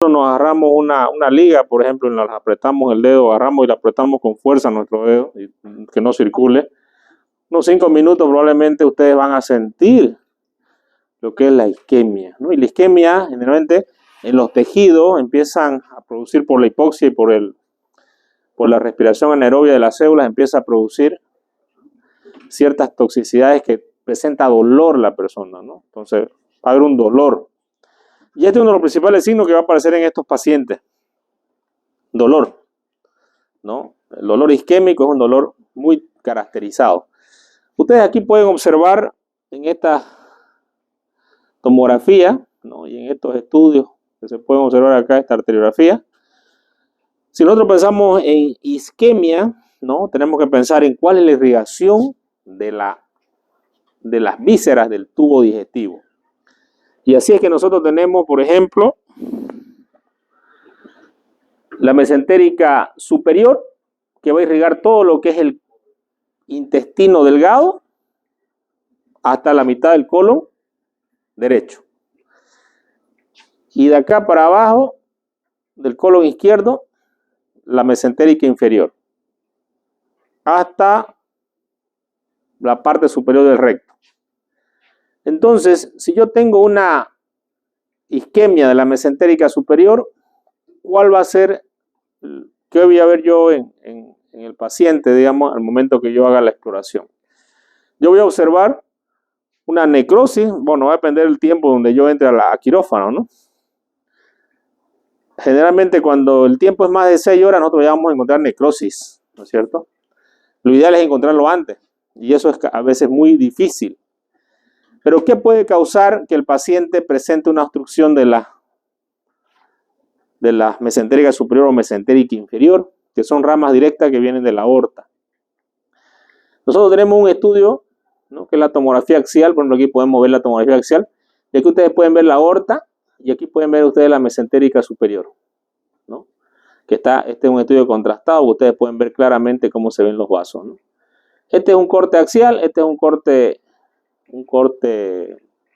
nosotros nos agarramos una liga, por ejemplo, y nos apretamos el dedo, agarramos y la apretamos con fuerza nuestro dedo, y que no circule, unos 5 minutos probablemente ustedes van a sentir lo que es la isquemia, ¿no? Y la isquemia, generalmente, en los tejidos empiezan a producir por la hipoxia y por la respiración anaerobia de las células, empieza a producir ciertas toxicidades que presenta dolor la persona, ¿no? Entonces, va a haber un dolor. Y este es uno de los principales signos que va a aparecer en estos pacientes. Dolor, ¿no? El dolor isquémico es un dolor muy caracterizado. Ustedes aquí pueden observar en esta tomografía, ¿no? Y en estos estudios que se pueden observar acá, esta arteriografía. Si nosotros pensamos en isquemia, ¿no? Tenemos que pensar en cuál es la irrigación de las vísceras del tubo digestivo. Y así es que nosotros tenemos, por ejemplo, la mesentérica superior, que va a irrigar todo lo que es el intestino delgado hasta la mitad del colon derecho. Y de acá para abajo, del colon izquierdo, la mesentérica inferior, hasta la parte superior del recto. Entonces, si yo tengo una isquemia de la mesentérica superior, ¿cuál va a ser? ¿Qué voy a ver yo en el paciente, digamos, al momento que yo haga la exploración? Yo voy a observar una necrosis. Bueno, va a depender del tiempo donde yo entre a quirófano, ¿no? Generalmente cuando el tiempo es más de 6 horas, nosotros ya vamos a encontrar necrosis, ¿no es cierto? Lo ideal es encontrarlo antes, y eso es a veces muy difícil. Pero ¿qué puede causar que el paciente presente una obstrucción de la mesentérica superior o mesentérica inferior, que son ramas directas que vienen de la aorta? Nosotros tenemos un estudio, ¿no? Que es la tomografía axial. Por ejemplo, aquí podemos ver la tomografía axial, y aquí ustedes pueden ver la aorta, y aquí pueden ver ustedes la mesentérica superior, ¿no? Este es un estudio contrastado, ustedes pueden ver claramente cómo se ven los vasos, ¿no? Este es un corte axial, este es un corte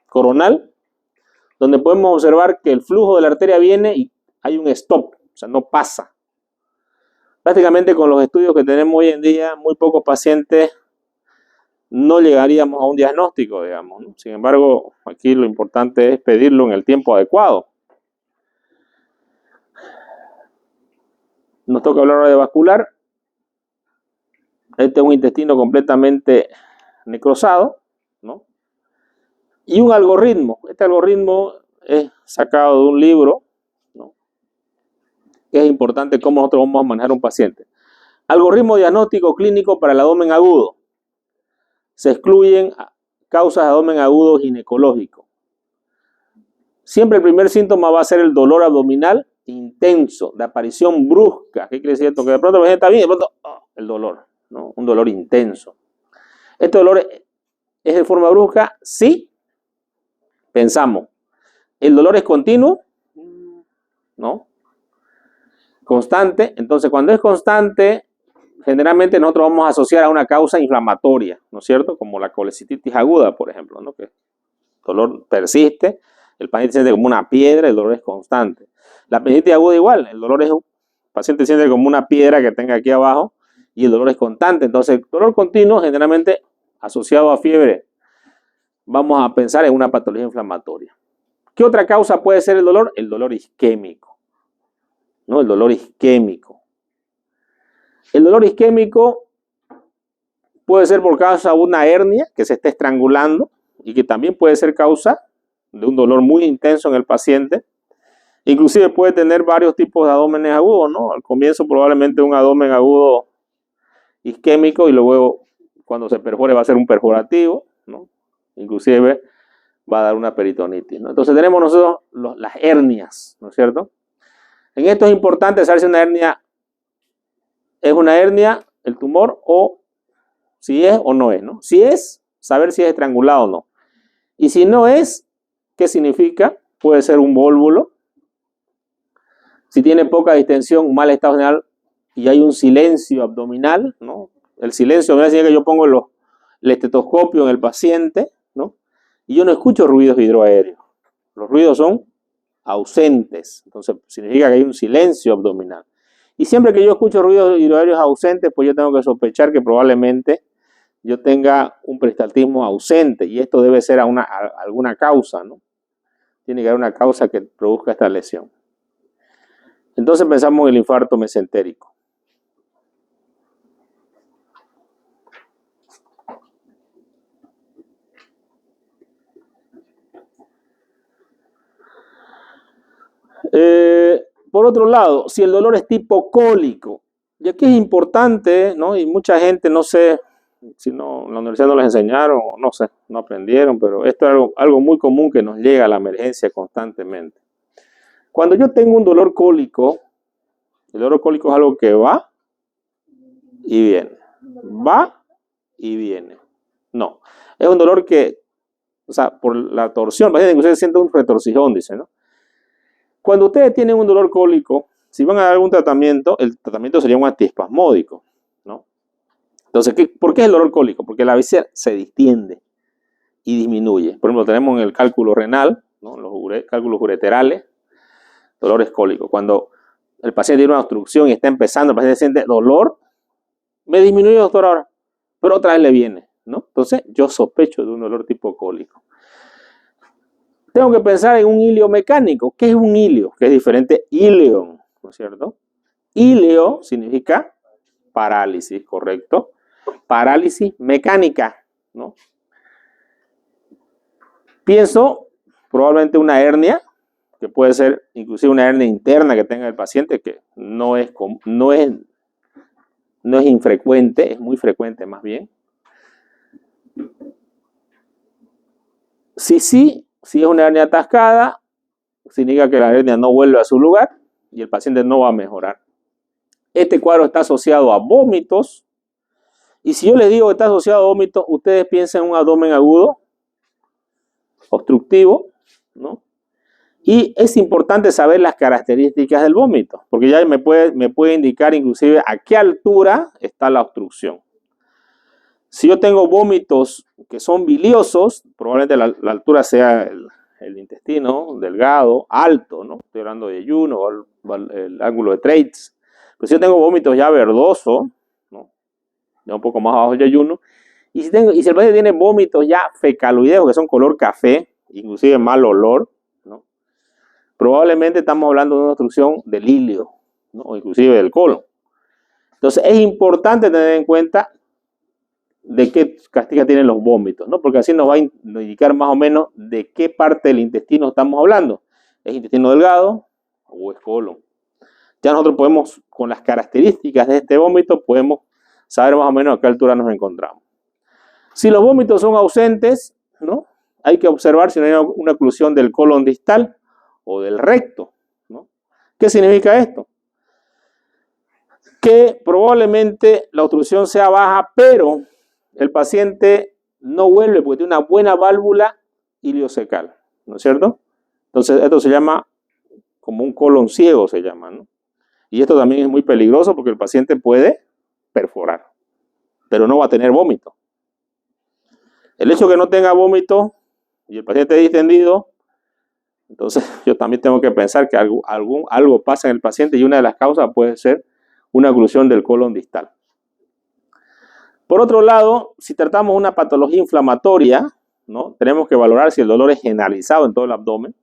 coronal, donde podemos observar que el flujo de la arteria viene y hay un stop, o sea, no pasa. Prácticamente con los estudios que tenemos hoy en día, muy pocos pacientes no llegaríamos a un diagnóstico, digamos, ¿no? Sin embargo, aquí lo importante es pedirlo en el tiempo adecuado. Nos toca hablar ahora de vascular. Este es un intestino completamente necrosado, ¿no? Y un algoritmo. Este algoritmo es sacado de un libro, ¿no? Es importante cómo nosotros vamos a manejar un paciente. Algoritmo diagnóstico clínico para el abdomen agudo. Se excluyen causas de abdomen agudo ginecológico. Siempre el primer síntoma va a ser el dolor abdominal intenso, de aparición brusca. ¿Qué quiere decir esto? Que de pronto la gente está bien, de pronto el dolor, ¿no? Un dolor intenso. ¿Este dolor es de forma brusca? Sí. Pensamos, ¿el dolor es continuo? ¿No? Constante. Entonces, cuando es constante, generalmente nosotros vamos a asociar a una causa inflamatoria, ¿no es cierto? Como la colecistitis aguda, por ejemplo, ¿no? Que el dolor persiste, el paciente siente como una piedra, el dolor es constante. La apendicitis aguda igual, el paciente siente como una piedra que tenga aquí abajo y el dolor es constante. Entonces, el dolor continuo, generalmente asociado a fiebre, vamos a pensar en una patología inflamatoria. ¿Qué otra causa puede ser el dolor? El dolor isquémico, ¿no? El dolor isquémico. El dolor isquémico puede ser por causa de una hernia que se está estrangulando y que también puede ser causa de un dolor muy intenso en el paciente. Inclusive puede tener varios tipos de abdómenes agudos, ¿no? Al comienzo probablemente un abdomen agudo isquémico y luego cuando se perfore va a ser un perforativo, ¿no? Inclusive va a dar una peritonitis, ¿no? Entonces tenemos nosotros las hernias, ¿no es cierto? En esto es importante saber si una hernia es una hernia, el tumor, o si es o no es, ¿no? Si es, saber si es estrangulado o no. Y si no es, ¿qué significa? Puede ser un volvulo. Si tiene poca distensión, un mal estado general y hay un silencio abdominal, ¿no? El silencio me decía que yo pongo el estetoscopio en el paciente, ¿no? Y yo no escucho ruidos hidroaéreos. Los ruidos son ausentes. Entonces significa que hay un silencio abdominal. Y siempre que yo escucho ruidos hidroaéreos ausentes, pues yo tengo que sospechar que probablemente yo tenga un peristaltismo ausente, y esto debe ser alguna causa, ¿no? Tiene que haber una causa que produzca esta lesión. Entonces pensamos en el infarto mesentérico. Por otro lado, si el dolor es tipo cólico, y aquí es importante, ¿no? Y mucha gente, no sé si no, en la universidad no les enseñaron, o no sé, no aprendieron, pero esto es algo muy común que nos llega a la emergencia constantemente. Cuando yo tengo un dolor cólico, el dolor cólico es algo que va y viene. Va y viene. No, es un dolor que, o sea, por la torsión, imagínense que ustedes sienten un retorcijón, dice, ¿no? Cuando ustedes tienen un dolor cólico, si van a dar algún tratamiento, el tratamiento sería un antiespasmódico, ¿no? Entonces, ¿por qué es el dolor cólico? Porque la víscera se distiende y disminuye. Por ejemplo, tenemos en el cálculo renal, ¿no? Los cálculos ureterales, dolores cólicos. Cuando el paciente tiene una obstrucción y está empezando, el paciente siente dolor, me disminuye, doctor, ahora, pero otra vez le viene, ¿no? Entonces, yo sospecho de un dolor tipo cólico. Tengo que pensar en un ilio mecánico. ¿Qué es un ilio? Que es diferente ilion, ¿no es cierto? Ilio significa parálisis, ¿correcto? Parálisis mecánica, ¿no? Pienso probablemente una hernia, que puede ser inclusive una hernia interna que tenga el paciente, que no es infrecuente, es muy frecuente más bien. Si es una hernia atascada, significa que la hernia no vuelve a su lugar y el paciente no va a mejorar. Este cuadro está asociado a vómitos, y si yo les digo que está asociado a vómitos, ustedes piensan en un abdomen agudo, obstructivo, ¿no? Y es importante saber las características del vómito, porque ya me puede indicar inclusive a qué altura está la obstrucción. Si yo tengo vómitos que son biliosos, probablemente la altura sea el intestino delgado, alto, ¿no? Estoy hablando de Juno o el ángulo de Treitz. Pero si yo tengo vómitos ya verdosos, ¿no? Ya un poco más abajo del Juno, y si el paciente tiene vómitos ya fecaloideos, que son color café, inclusive mal olor, ¿no? Probablemente estamos hablando de una obstrucción del ilio, ¿no? O inclusive del colon. Entonces es importante tener en cuenta de qué características tienen los vómitos, ¿no? Porque así nos va a indicar más o menos de qué parte del intestino estamos hablando. ¿Es intestino delgado o es colon? Ya nosotros podemos, con las características de este vómito, podemos saber más o menos a qué altura nos encontramos. Si los vómitos son ausentes, ¿no? Hay que observar si no hay una oclusión del colon distal o del recto, ¿no? ¿Qué significa esto? Que probablemente la obstrucción sea baja, pero el paciente no vuelve porque tiene una buena válvula iliocecal, ¿no es cierto? Entonces esto se llama como un colon ciego, se llama, ¿no? Y esto también es muy peligroso porque el paciente puede perforar, pero no va a tener vómito. El hecho de que no tenga vómito y el paciente esté distendido, entonces yo también tengo que pensar que algo pasa en el paciente, y una de las causas puede ser una oclusión del colon distal. Por otro lado, si tratamos una patología inflamatoria, ¿no? Tenemos que valorar si el dolor es generalizado en todo el abdomen,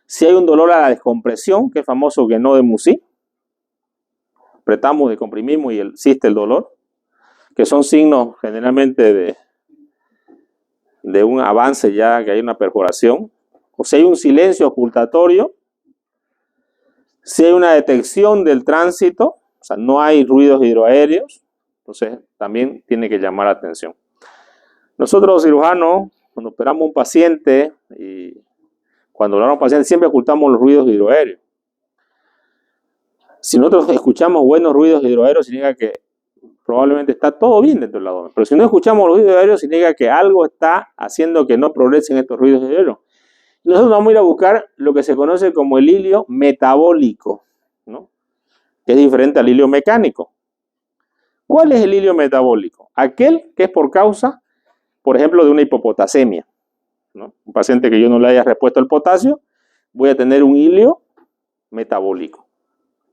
si hay un dolor a la descompresión, que es famoso Guénon de Mussy, apretamos, descomprimimos y existe el dolor, que son signos generalmente de un avance ya, que hay una perforación, o si hay un silencio ocultatorio, si hay una detección del tránsito, o sea, no hay ruidos hidroaéreos, entonces también tiene que llamar la atención. Nosotros los cirujanos, cuando operamos a un paciente y cuando hablamos a un paciente, siempre ocultamos los ruidos hidroaéreos. Si nosotros escuchamos buenos ruidos hidroaéreos, significa que probablemente está todo bien dentro del abdomen. Pero si no escuchamos los ruidos hidroaéreos, significa que algo está haciendo que no progresen estos ruidos hidroaéreos. Nosotros vamos a ir a buscar lo que se conoce como el ilio metabólico, ¿no? Que es diferente al ilio mecánico. ¿Cuál es el ilio metabólico? Aquel que es por causa, por ejemplo, de una hipopotasemia, ¿no? Un paciente que yo no le haya repuesto el potasio, voy a tener un ilio metabólico.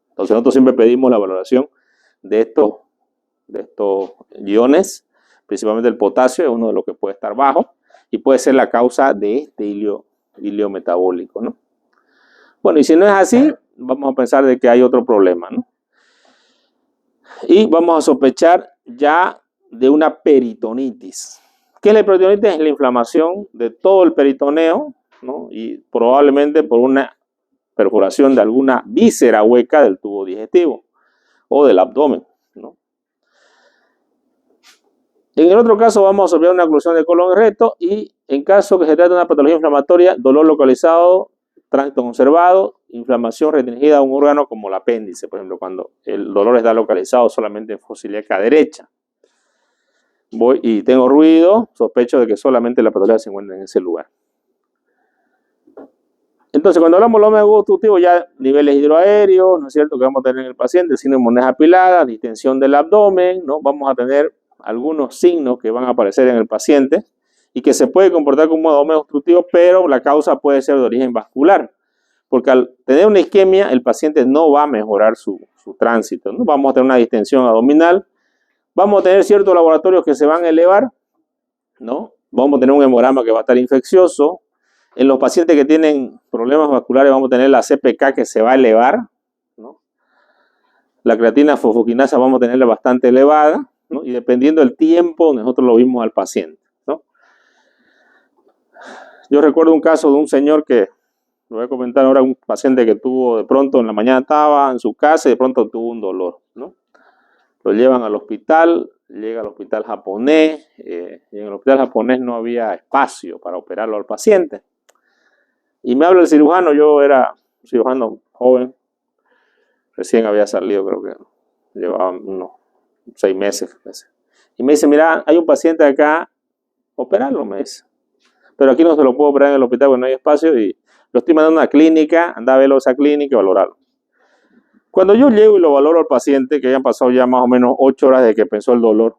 Entonces nosotros siempre pedimos la valoración de estos iones, principalmente el potasio, es uno de los que puede estar bajo y puede ser la causa de este ilio metabólico, ¿no? Bueno, y si no es así, vamos a pensar de que hay otro problema, ¿no? Y vamos a sospechar ya de una peritonitis. ¿Qué es la peritonitis? Es la inflamación de todo el peritoneo, ¿no? Y probablemente por una perforación de alguna víscera hueca del tubo digestivo o del abdomen, ¿no? En el otro caso vamos a observar una oclusión de colon y recto y en caso que se trate de una patología inflamatoria, dolor localizado, tránsito conservado, inflamación restringida a un órgano como el apéndice, por ejemplo, cuando el dolor está localizado solamente en fosa ilíaca derecha. Voy y tengo ruido, sospecho de que solamente la patología se encuentra en ese lugar. Entonces, cuando hablamos del lóbulo obstructivo, ya niveles hidroaéreos, ¿no es cierto?, que vamos a tener en el paciente, síndrome de moneda apilada, distensión del abdomen, ¿no? Vamos a tener algunos signos que van a aparecer en el paciente y que se puede comportar como abdomen obstructivo, pero la causa puede ser de origen vascular, porque al tener una isquemia, el paciente no va a mejorar su tránsito, ¿no? Vamos a tener una distensión abdominal, vamos a tener ciertos laboratorios que se van a elevar, ¿no? Vamos a tener un hemograma que va a estar infeccioso. En los pacientes que tienen problemas vasculares vamos a tener la CPK que se va a elevar, ¿no? La creatina fosfoquinasa vamos a tenerla bastante elevada, ¿no? Y dependiendo del tiempo, nosotros lo vimos al paciente, ¿no? Yo recuerdo un caso de un señor que, lo voy a comentar ahora, un paciente que tuvo de pronto en la mañana estaba en su casa y de pronto tuvo un dolor, ¿no? Lo llevan al hospital, llega al hospital japonés, y en el hospital japonés no había espacio para operarlo al paciente. Y me habla el cirujano, yo era un cirujano joven, recién había salido, creo que llevaba unos 6 meses. Y me dice, mira, hay un paciente acá, operarlo, me dice. Pero aquí no se lo puedo operar en el hospital porque no hay espacio y lo estoy mandando a una clínica, anda a verlo a esa clínica y valorarlo. Cuando yo llego y lo valoro al paciente, que hayan pasado ya más o menos 8 horas desde que empezó el dolor,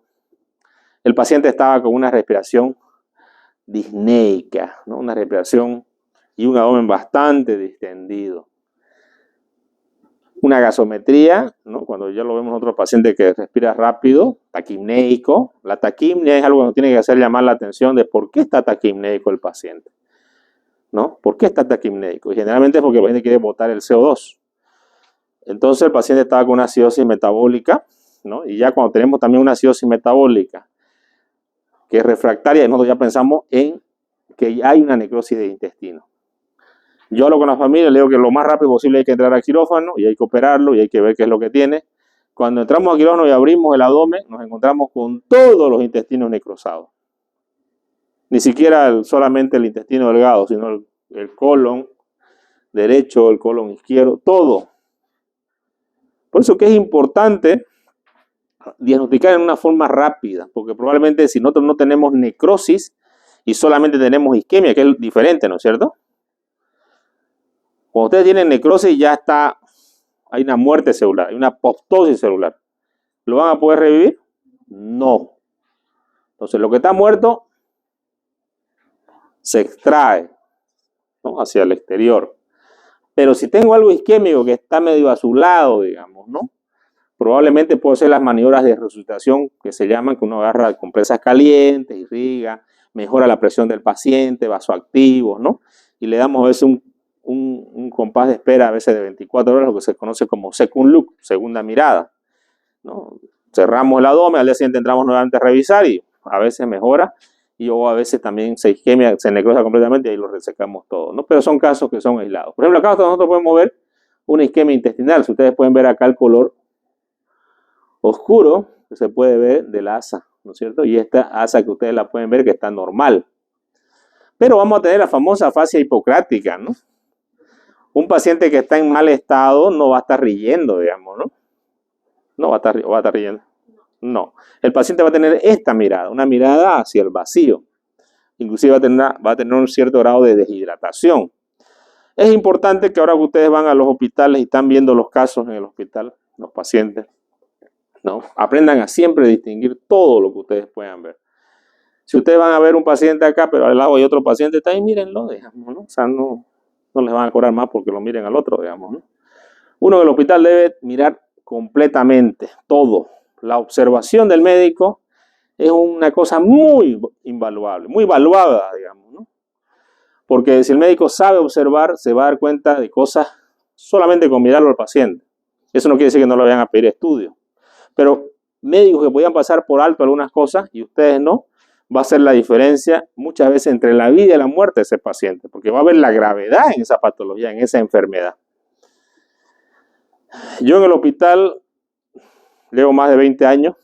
el paciente estaba con una respiración disneica, ¿no? Una respiración y un abdomen bastante distendido. Una gasometría, ¿no? Cuando ya lo vemos en otro paciente que respira rápido, taquimneico. La taquimnia es algo que nos tiene que hacer llamar la atención de por qué está taquimneico el paciente, ¿no? ¿Por qué está taquimneico? Y generalmente es porque el paciente quiere botar el CO2. Entonces el paciente estaba con una acidosis metabólica, ¿no? Y ya cuando tenemos también una acidosis metabólica que es refractaria, nosotros ya pensamos en que hay una necrosis de intestino. Yo hablo con la familia, le digo que lo más rápido posible hay que entrar al quirófano y hay que operarlo y hay que ver qué es lo que tiene. Cuando entramos al quirófano y abrimos el abdomen, nos encontramos con todos los intestinos necrosados. Ni siquiera solamente el intestino delgado, sino el colon derecho, el colon izquierdo, todo. Por eso que es importante diagnosticar en una forma rápida, porque probablemente si nosotros no tenemos necrosis y solamente tenemos isquemia, que es diferente, ¿no es cierto? Cuando ustedes tienen necrosis ya está, hay una muerte celular, hay una apoptosis celular. ¿Lo van a poder revivir? No. Entonces lo que está muerto se extrae, ¿no?, hacia el exterior. Pero si tengo algo isquémico que está medio azulado, digamos, ¿no?, probablemente puedo hacer las maniobras de resucitación que se llaman, que uno agarra compresas calientes, irriga, mejora la presión del paciente, vasoactivos, ¿no? Y le damos a veces un compás de espera, a veces de 24 horas, lo que se conoce como second look, segunda mirada, ¿no? Cerramos el abdomen, al día siguiente entramos nuevamente a revisar y a veces mejora, y o a veces también se isquemia, se necrosa completamente y ahí lo resecamos todo, ¿no? Pero son casos que son aislados. Por ejemplo, acá nosotros podemos ver una isquemia intestinal. Si ustedes pueden ver acá el color oscuro que se puede ver de la asa, ¿no es cierto? Y esta asa que ustedes la pueden ver que está normal. Pero vamos a tener la famosa fascia hipocrática, ¿no? Un paciente que está en mal estado no va a estar riendo, digamos, ¿no? No va a estar riendo. No. El paciente va a tener esta mirada, una mirada hacia el vacío. Inclusive va a tener un cierto grado de deshidratación. Es importante que ahora que ustedes van a los hospitales y están viendo los casos en el hospital, los pacientes, ¿no?, aprendan a siempre distinguir todo lo que ustedes puedan ver. Si ustedes van a ver un paciente acá, pero al lado hay otro paciente, está ahí, mírenlo, digamos, ¿no? O sea, no no les van a cobrar más porque lo miren al otro, digamos, ¿no? Uno en el hospital debe mirar completamente todo. La observación del médico es una cosa muy invaluable, muy valuada, digamos, ¿no? Porque si el médico sabe observar, se va a dar cuenta de cosas solamente con mirarlo al paciente. Eso no quiere decir que no le vayan a pedir estudio. Pero médicos que podían pasar por alto algunas cosas y ustedes no, va a ser la diferencia muchas veces entre la vida y la muerte de ese paciente, porque va a ver la gravedad en esa patología, en esa enfermedad. Yo en el hospital llevo más de 20 años.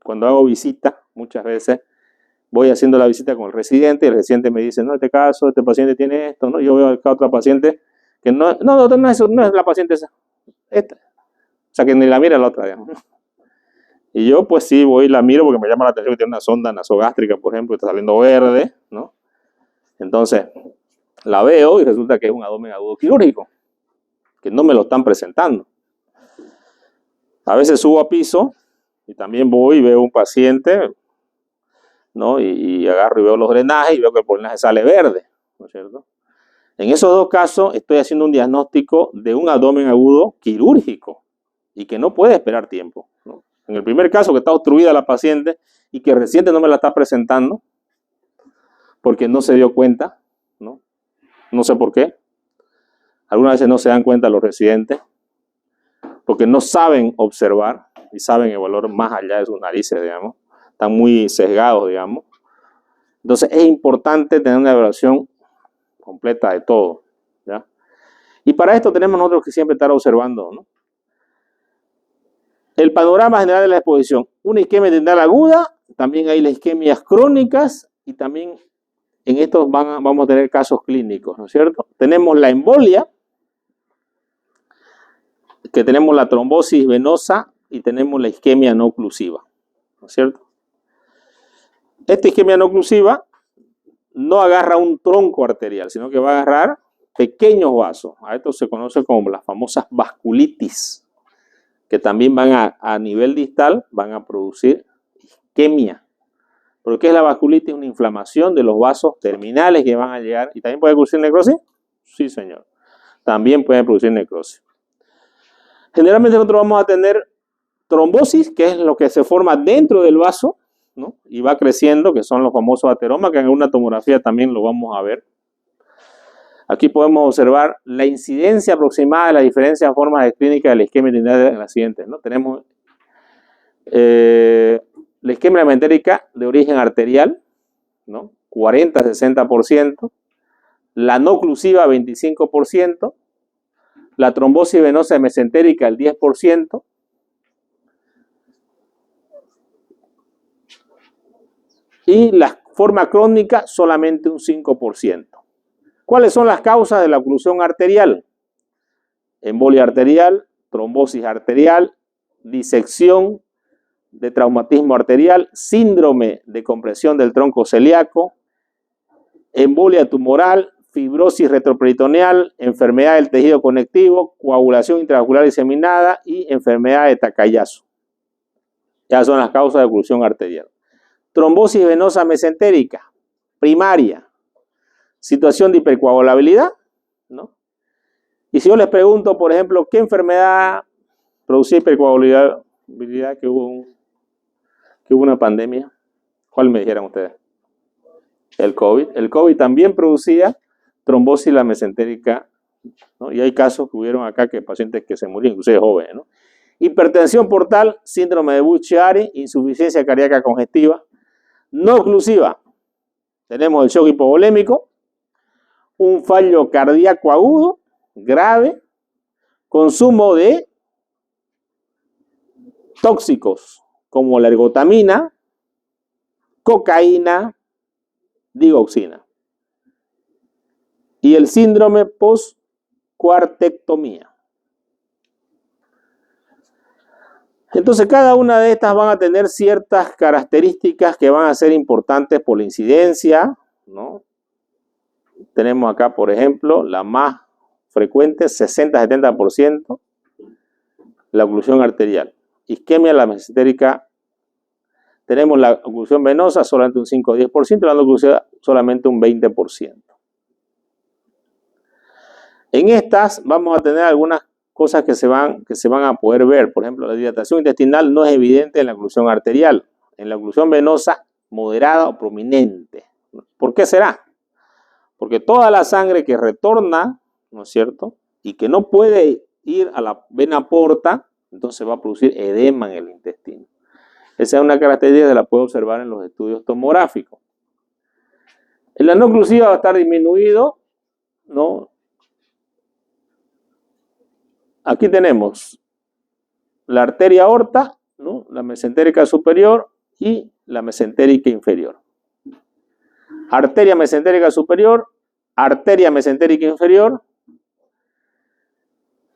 Cuando hago visita, muchas veces voy haciendo la visita con el residente y el residente me dice, no, este caso, este paciente tiene esto, ¿no? Yo veo acá otra paciente que no es la paciente esa, esta. O sea, que ni la mira la otra, digamos. Y yo, pues sí, voy y la miro porque me llama la atención que tiene una sonda nasogástrica, por ejemplo, que está saliendo verde, ¿no? Entonces, la veo y resulta que es un abdomen agudo quirúrgico, que no me lo están presentando. A veces subo a piso y también voy y veo un paciente, ¿no? Y agarro y veo los drenajes y veo que el drenaje sale verde, ¿no es cierto? En esos dos casos estoy haciendo un diagnóstico de un abdomen agudo quirúrgico y que no puede esperar tiempo, ¿no? En el primer caso, que está obstruida la paciente y que el residente no me la está presentando porque no se dio cuenta, ¿no? No sé por qué. Algunas veces no se dan cuenta los residentes porque no saben observar y saben evaluar más allá de sus narices, digamos. Están muy sesgados, digamos. Entonces es importante tener una evaluación completa de todo, ¿ya? Y para esto tenemos nosotros que siempre estar observando, ¿no? El panorama general de la exposición. Una isquemia tendral aguda, también hay las isquemias crónicas y también en estos vamos a tener casos clínicos, ¿no es cierto? Tenemos la embolia, que tenemos la trombosis venosa y tenemos la isquemia no oclusiva, ¿no es cierto? Esta isquemia no oclusiva no agarra un tronco arterial, sino que va a agarrar pequeños vasos. A esto se conoce como las famosas vasculitis, que también van a nivel distal, van a producir isquemia. ¿Pero qué es la vasculitis? Una inflamación de los vasos terminales que van a llegar. ¿Y también puede producir necrosis? Sí, señor. También puede producir necrosis. Generalmente nosotros vamos a tener trombosis, que es lo que se forma dentro del vaso, ¿no? Y va creciendo, que son los famosos ateromas, que en una tomografía también lo vamos a ver. Aquí podemos observar la incidencia aproximada de las diferentes formas clínicas de la isquemia tendral en las siguientes, ¿no? Tenemos la isquemia mesentérica de origen arterial, ¿no? 40-60%, la no oclusiva 25%, la trombosis venosa mesentérica el 10%, y la forma crónica solamente un 5%. ¿Cuáles son las causas de la oclusión arterial? Embolia arterial, trombosis arterial, disección de traumatismo arterial, síndrome de compresión del tronco celíaco, embolia tumoral, fibrosis retroperitoneal, enfermedad del tejido conectivo, coagulación intravascular diseminada y enfermedad de Takayasu. Ya son las causas de oclusión arterial. Trombosis venosa mesentérica, primaria. Situación de hipercoagulabilidad, ¿no? Y si yo les pregunto, por ejemplo, ¿qué enfermedad producía hipercoagulabilidad que hubo una pandemia? ¿Cuál me dijeran ustedes? El COVID. El COVID también producía trombosis la mesentérica, ¿no? Y hay casos que hubieron acá que pacientes que se murieron, inclusive jóvenes, ¿no? Hipertensión portal, síndrome de Buchiari, insuficiencia cardíaca congestiva, no oclusiva. Tenemos el shock hipovolémico, un fallo cardíaco agudo, grave, consumo de tóxicos como la ergotamina, cocaína, digoxina. Y el síndrome post-cuartectomía. Entonces, cada una de estas van a tener ciertas características que van a ser importantes por la incidencia, ¿no? Tenemos acá, por ejemplo, la más frecuente, 60-70%, la oclusión arterial. Isquemia la mesentérica, tenemos la oclusión venosa solamente un 5-10%, la no oclusiva solamente un 20%. En estas vamos a tener algunas cosas que se van a poder ver. Por ejemplo, la dilatación intestinal no es evidente en la oclusión arterial. En la oclusión venosa, moderada o prominente. ¿Por qué será? Porque toda la sangre que retorna, ¿no es cierto?, y que no puede ir a la vena porta, entonces va a producir edema en el intestino. Esa es una característica que se la puede observar en los estudios tomográficos. En la no oclusiva va a estar disminuido, ¿no? Aquí tenemos la arteria aorta, ¿no?, la mesentérica superior y la mesentérica inferior. Arteria mesentérica superior, arteria mesentérica inferior.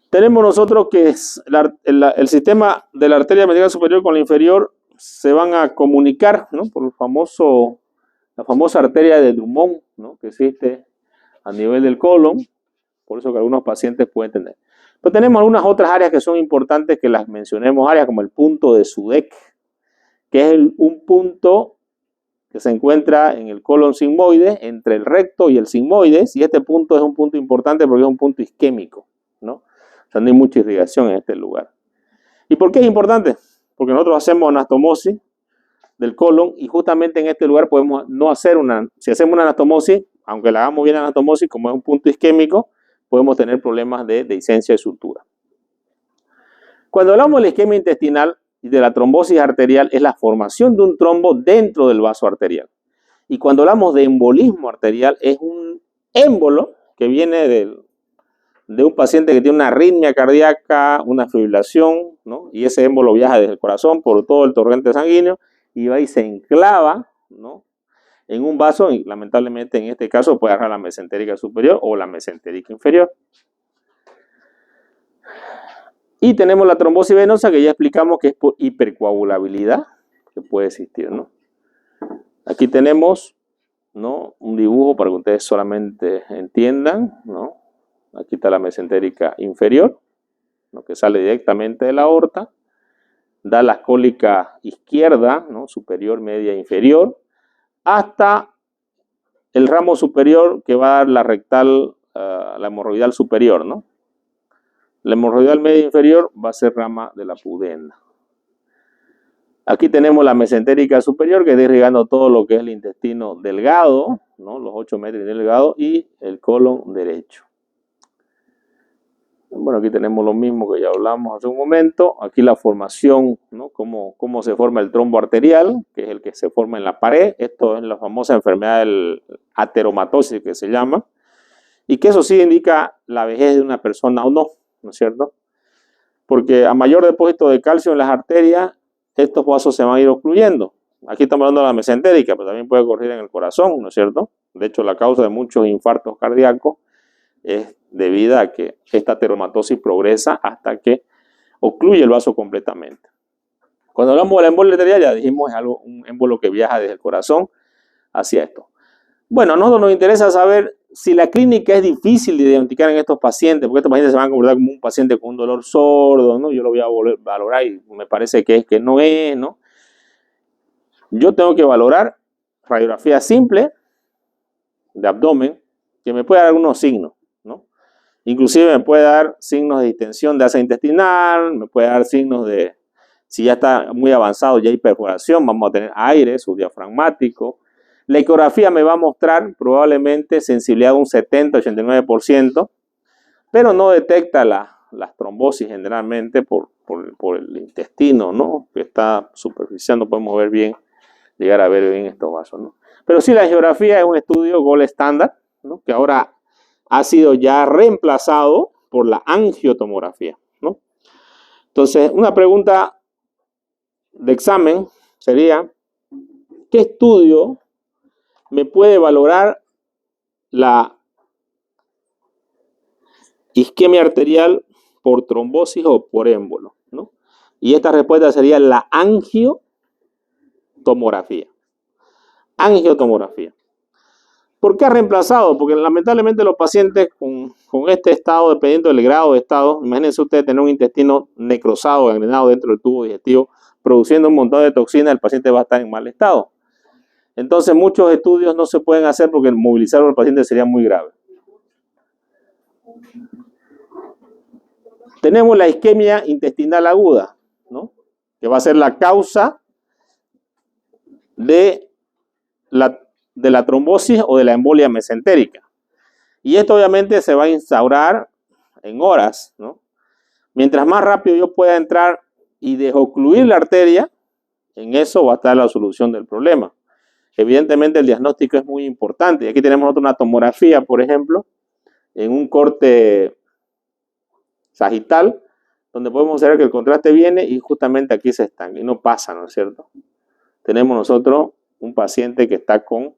Tenemos nosotros que es el sistema de la arteria mesentérica superior con la inferior se van a comunicar, ¿no?, por la famosa arteria de Drummond, ¿no?, que existe a nivel del colon, por eso que algunos pacientes pueden tener. Pero tenemos algunas otras áreas que son importantes que las mencionemos, áreas como el punto de Sudeck, que es un punto que se encuentra en el colon sigmoide, entre el recto y el sigmoides, y este punto es un punto importante porque es un punto isquémico, ¿no? O sea, no hay mucha irrigación en este lugar. ¿Y por qué es importante? Porque nosotros hacemos anastomosis del colon y justamente en este lugar podemos no hacer si hacemos una anastomosis, aunque la hagamos bien la anastomosis, como es un punto isquémico, podemos tener problemas de dehiscencia de sutura. Cuando hablamos de la isquemia intestinal y de la trombosis arterial, es la formación de un trombo dentro del vaso arterial. Y cuando hablamos de embolismo arterial, es un émbolo que viene de un paciente que tiene una arritmia cardíaca, una fibrilación, ¿no?, y ese émbolo viaja desde el corazón por todo el torrente sanguíneo y va y se enclava, ¿no?, en un vaso, y lamentablemente en este caso puede agarrar la mesentérica superior o la mesentérica inferior. Y tenemos la trombosis venosa, que ya explicamos que es por hipercoagulabilidad que puede existir, ¿no? Aquí tenemos, ¿no?, un dibujo para que ustedes solamente entiendan, ¿no? Aquí está la mesentérica inferior, ¿no?, que sale directamente de la aorta, da la cólica izquierda, ¿no?, superior, media, inferior, hasta el ramo superior que va a dar la rectal, la hemorroidal superior, ¿no? La hemorroidal media inferior va a ser rama de la pudenda. Aquí tenemos la mesentérica superior, que está irrigando todo lo que es el intestino delgado, ¿no?, los 8 metros delgado, y el colon derecho. Bueno, aquí tenemos lo mismo que ya hablamos hace un momento. Aquí la formación, ¿no?, cómo se forma el trombo arterial, que es el que se forma en la pared. Esto es la famosa enfermedad del ateromatosis, que se llama, y que eso sí indica la vejez de una persona o no, ¿no es cierto? Porque a mayor depósito de calcio en las arterias, estos vasos se van a ir ocluyendo. Aquí estamos hablando de la mesentérica, pero también puede ocurrir en el corazón, ¿no es cierto? De hecho, la causa de muchos infartos cardíacos es debida a que esta ateromatosis progresa hasta que ocluye el vaso completamente. Cuando hablamos de la embolia arterial, ya dijimos, es un émbolo que viaja desde el corazón hacia esto. Bueno, a nosotros nos interesa saber si la clínica es difícil de identificar en estos pacientes, porque estos pacientes se van a comportar como un paciente con un dolor sordo, ¿no? Yo lo voy a valorar y me parece que no es, ¿no? Yo tengo que valorar radiografía simple de abdomen, que me puede dar algunos signos, ¿no? Inclusive me puede dar signos de distensión de asa intestinal, me puede dar signos de, si ya está muy avanzado, ya hay perforación, vamos a tener aire subdiafragmático. La ecografía me va a mostrar probablemente sensibilidad de un 70-89%, pero no detecta las trombosis generalmente por el intestino, ¿no?, que está superficial, no podemos ver bien, llegar a ver bien estos vasos, ¿no? Pero sí, la angiografía es un estudio gold estándar, ¿no?, que ahora ha sido ya reemplazado por la angiotomografía, ¿no? Entonces, una pregunta de examen sería, ¿qué estudio me puede valorar la isquemia arterial por trombosis o por émbolo, ¿no? Y esta respuesta sería la angiotomografía. Angiotomografía. ¿Por qué ha reemplazado? Porque lamentablemente los pacientes con este estado, dependiendo del grado de estado, imagínense ustedes tener un intestino necrosado, gangrenado dentro del tubo digestivo, produciendo un montón de toxinas, el paciente va a estar en mal estado. Entonces muchos estudios no se pueden hacer porque movilizar al paciente sería muy grave. Tenemos la isquemia intestinal aguda, ¿no? Que va a ser la causa de la trombosis o de la embolia mesentérica. Y esto obviamente se va a instaurar en horas, ¿no? Mientras más rápido yo pueda entrar y desocluir la arteria, en eso va a estar la solución del problema. Evidentemente el diagnóstico es muy importante. Y aquí tenemos una tomografía, por ejemplo, en un corte sagital, donde podemos observar que el contraste viene y justamente aquí se estanca y no pasa, ¿no es cierto? Tenemos nosotros un paciente que está con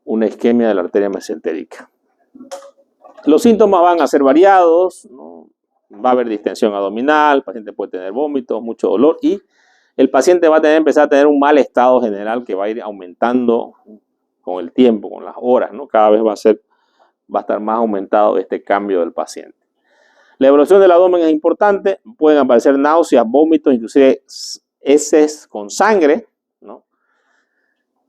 una isquemia de la arteria mesentérica. Los síntomas van a ser variados, ¿no? Va a haber distensión abdominal, el paciente puede tener vómitos, mucho dolor y el paciente va a empezar a tener un mal estado general que va a ir aumentando con el tiempo, con las horas, ¿no? Cada vez va a estar más aumentado este cambio del paciente. La evaluación del abdomen es importante, pueden aparecer náuseas, vómitos, inclusive heces con sangre, ¿no?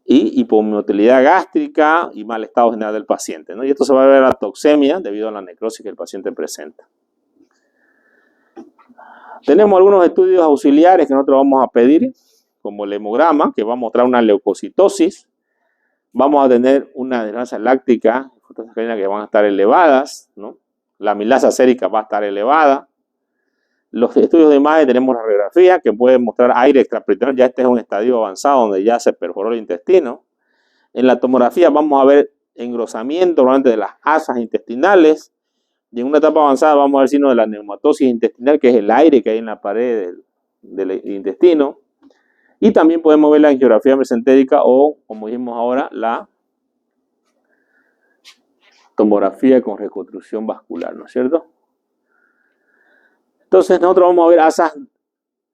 Y hipomotilidad gástrica y mal estado general del paciente, ¿no? Y esto se va a ver la toxemia debido a la necrosis que el paciente presenta. Tenemos algunos estudios auxiliares que nosotros vamos a pedir, como el hemograma, que va a mostrar una leucocitosis. Vamos a tener una desgrasa láctica, que van a estar elevadas, ¿no? La amilasa sérica va a estar elevada. Los estudios de imagen tenemos la radiografía que puede mostrar aire extraperitoneal. Ya este es un estadio avanzado donde ya se perforó el intestino. En la tomografía vamos a ver engrosamiento probablemente de las asas intestinales. Y en una etapa avanzada vamos a ver signos de la neumatosis intestinal, que es el aire que hay en la pared del intestino. Y también podemos ver la angiografía mesentérica o, como dijimos ahora, la tomografía con reconstrucción vascular, ¿no es cierto? Entonces nosotros vamos a ver asas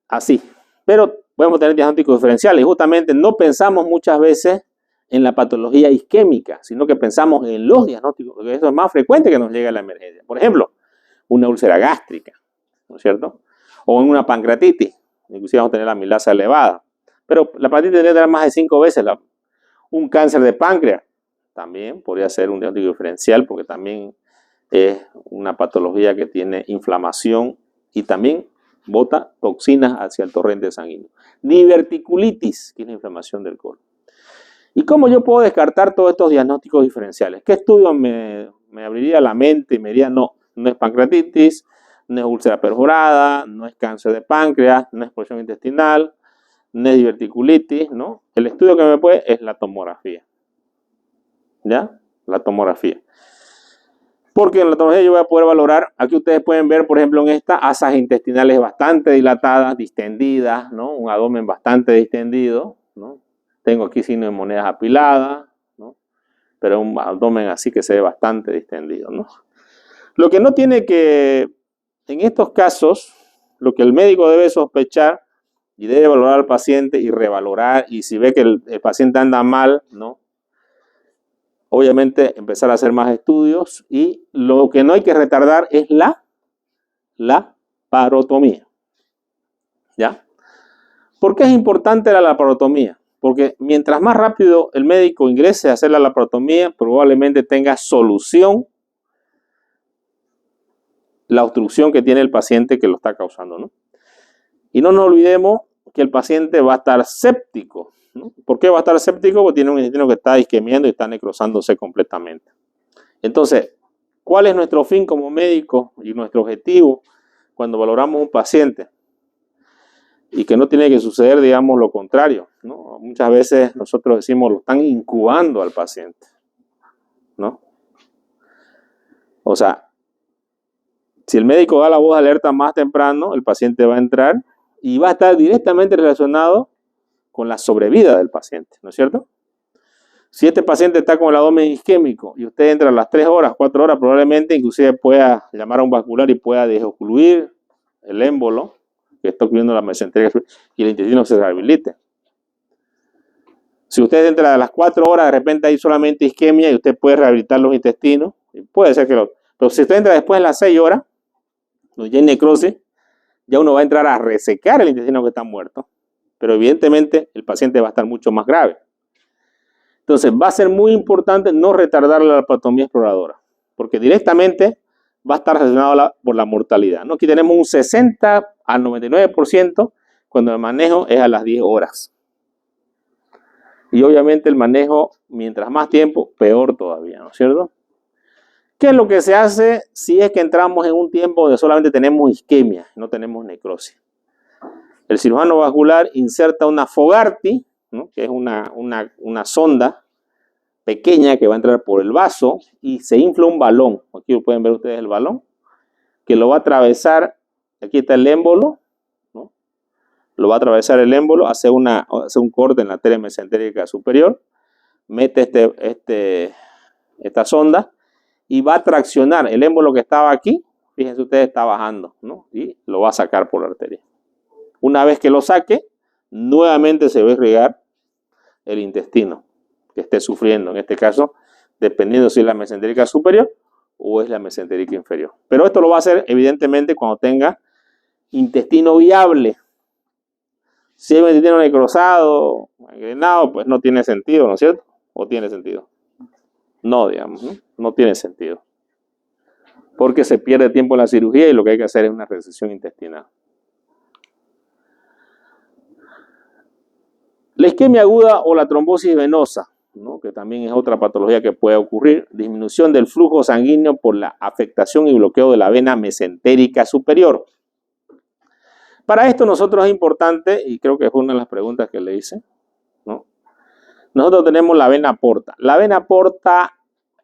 así, pero podemos tener diagnósticos diferenciales. Y justamente no pensamos muchas veces en la patología isquémica, sino que pensamos en los diagnósticos, porque eso es más frecuente que nos llegue a la emergencia. Por ejemplo, una úlcera gástrica, ¿no es cierto? O en una pancreatitis, inclusive vamos a tener la amilasa elevada. Pero la pancreatitis tendría que tener más de 5 veces un cáncer de páncreas. También podría ser un diagnóstico diferencial porque también es una patología que tiene inflamación y también bota toxinas hacia el torrente sanguíneo. Diverticulitis, que es la inflamación del colon. ¿Y cómo yo puedo descartar todos estos diagnósticos diferenciales? ¿Qué estudio me abriría la mente y me diría no es pancreatitis, no es úlcera perforada, no es cáncer de páncreas, no es porción intestinal, no es diverticulitis, ¿no? El estudio que me puede es la tomografía. ¿Ya? La tomografía. Porque en la tomografía yo voy a poder valorar, aquí ustedes pueden ver, por ejemplo, en esta, asas intestinales bastante dilatadas, distendidas, ¿no? Un abdomen bastante distendido, ¿no? Tengo aquí signos de monedas apiladas, ¿no? Pero un abdomen así que se ve bastante distendido, ¿no? Lo que no tiene que, en estos casos, lo que el médico debe sospechar y debe valorar al paciente y revalorar, y si ve que el paciente anda mal, ¿no? Obviamente empezar a hacer más estudios y lo que no hay que retardar es la laparotomía. ¿Ya? ¿Por qué es importante la laparotomía? Porque mientras más rápido el médico ingrese a hacer la laparotomía, probablemente tenga solución la obstrucción que tiene el paciente que lo está causando, ¿no? Y no nos olvidemos que el paciente va a estar séptico, ¿no? ¿Por qué va a estar séptico? Porque tiene un intestino que está isquemiando y está necrosándose completamente. Entonces, ¿cuál es nuestro fin como médico y nuestro objetivo cuando valoramos un paciente? Y que no tiene que suceder, digamos, lo contrario, ¿no? Muchas veces nosotros decimos, lo están incubando al paciente, ¿no? O sea, si el médico da la voz de alerta más temprano, el paciente va a entrar y va a estar directamente relacionado con la sobrevida del paciente, ¿no es cierto? Si este paciente está con el abdomen isquémico y usted entra a las 3 horas, 4 horas, probablemente inclusive pueda llamar a un vascular y pueda desocluir el émbolo que está ocurriendo la mesentérica y el intestino se rehabilite. Si usted entra a las 4 horas, de repente hay solamente isquemia y usted puede rehabilitar los intestinos, y puede ser que pero si usted entra después de las 6 horas, donde ya hay necrosis, ya uno va a entrar a resecar el intestino que está muerto, pero evidentemente el paciente va a estar mucho más grave. Entonces, va a ser muy importante no retardar la laparotomía exploradora, porque directamente va a estar relacionado por la mortalidad, ¿no? Aquí tenemos un 60 al 99% cuando el manejo es a las 10 horas. Y obviamente el manejo, mientras más tiempo, peor todavía, ¿no es cierto? ¿Qué es lo que se hace si es que entramos en un tiempo donde solamente tenemos isquemia, no tenemos necrosis? El cirujano vascular inserta una Fogarty, ¿no? Que es una sonda pequeña que va a entrar por el vaso y se infla un balón. Aquí pueden ver ustedes el balón, que lo va a atravesar. Aquí está el émbolo, ¿no? Lo va a atravesar el émbolo, hace un corte en la arteria mesentérica superior, mete esta sonda y va a traccionar el émbolo que estaba aquí. Fíjense ustedes, está bajando, ¿no? Y lo va a sacar por la arteria. Una vez que lo saque, nuevamente se va a irrigar el intestino que esté sufriendo, en este caso, dependiendo si es la mesentérica superior o es la mesentérica inferior. Pero esto lo va a hacer, evidentemente, cuando tenga intestino viable. Si hay un intestino necrosado, gangrenado, pues no tiene sentido, ¿no es cierto? ¿O tiene sentido? No, digamos, ¿no? No tiene sentido. Porque se pierde tiempo en la cirugía y lo que hay que hacer es una resección intestinal. La isquemia aguda o la trombosis venosa, ¿no? Que también es otra patología que puede ocurrir, disminución del flujo sanguíneo por la afectación y bloqueo de la vena mesentérica superior. Para esto nosotros es importante, y creo que fue una de las preguntas que le hice, ¿no? Nosotros tenemos la vena porta. La vena porta,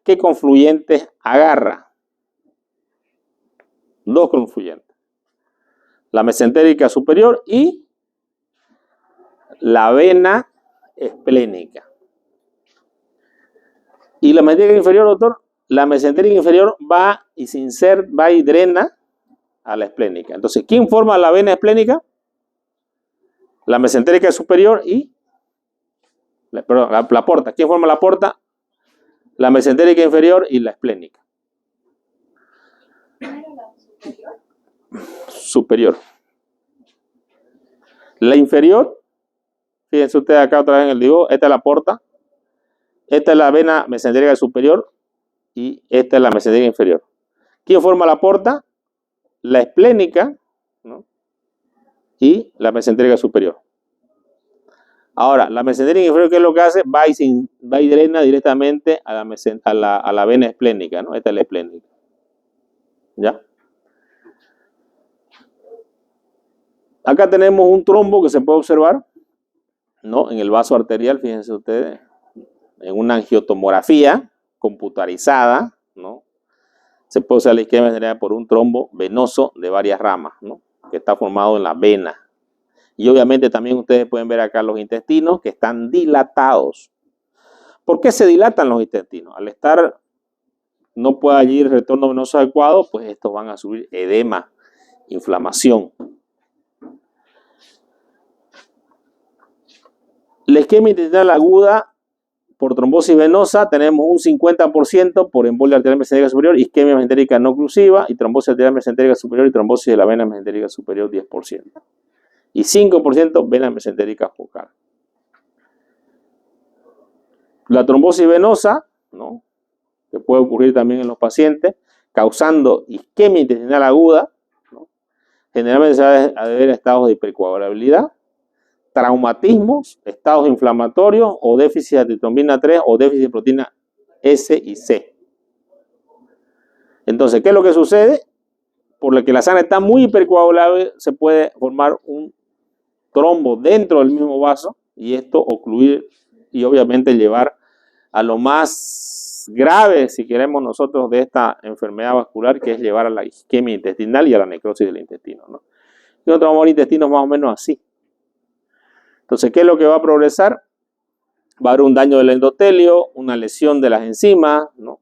¿qué confluyentes agarra? Dos confluyentes. La mesentérica superior y la vena esplénica. Y la mesentérica inferior, doctor, la mesentérica inferior va y drena a la esplénica. Entonces, ¿quién forma la vena esplénica? La mesentérica superior y la porta. ¿Quién forma la porta? La mesentérica inferior y la esplénica. Superior. La inferior, fíjense ustedes acá otra vez en el dibujo, esta es la porta, esta es la vena mesentérica superior y esta es la mesentérica inferior. ¿Quién forma la porta? La esplénica, ¿no? Y la mesentérica superior. Ahora, la mesentérica inferior, ¿qué es lo que hace? Va y drena directamente a la vena esplénica, ¿no? Esta es la esplénica. ¿Ya? Acá tenemos un trombo que se puede observar, ¿no? En el vaso arterial, fíjense ustedes, en una angiotomografía computarizada, ¿no? Se puede usar la isquemia generada por un trombo venoso de varias ramas, ¿no? Que está formado en la vena. Y obviamente también ustedes pueden ver acá los intestinos que están dilatados. ¿Por qué se dilatan los intestinos? Al estar, no puede allí el retorno venoso adecuado, pues estos van a subir edema, inflamación. La isquemia intestinal aguda por trombosis venosa tenemos un 50% por embolia arterial mesentérica superior, isquemia mesentérica no oclusiva y trombosis arterial mesentérica superior y trombosis de la vena mesentérica superior 10%. Y 5% vena mesentérica focal. La trombosis venosa, ¿no? Que puede ocurrir también en los pacientes, causando isquemia intestinal aguda, ¿no? Generalmente se va a deber a estados de hipercoagulabilidad, traumatismos, estados inflamatorios o déficit de antitrombina 3 o déficit de proteína S y C. Entonces, ¿qué es lo que sucede? Por lo que la sangre está muy hipercoagulable, se puede formar un trombo dentro del mismo vaso y esto ocluir y obviamente llevar a lo más grave, si queremos nosotros, de esta enfermedad vascular, que es llevar a la isquemia intestinal y a la necrosis del intestino, ¿no? Y nosotros vamos a ver intestinos más o menos así. Entonces, ¿qué es lo que va a progresar? Va a haber un daño del endotelio, una lesión de las enzimas, ¿no?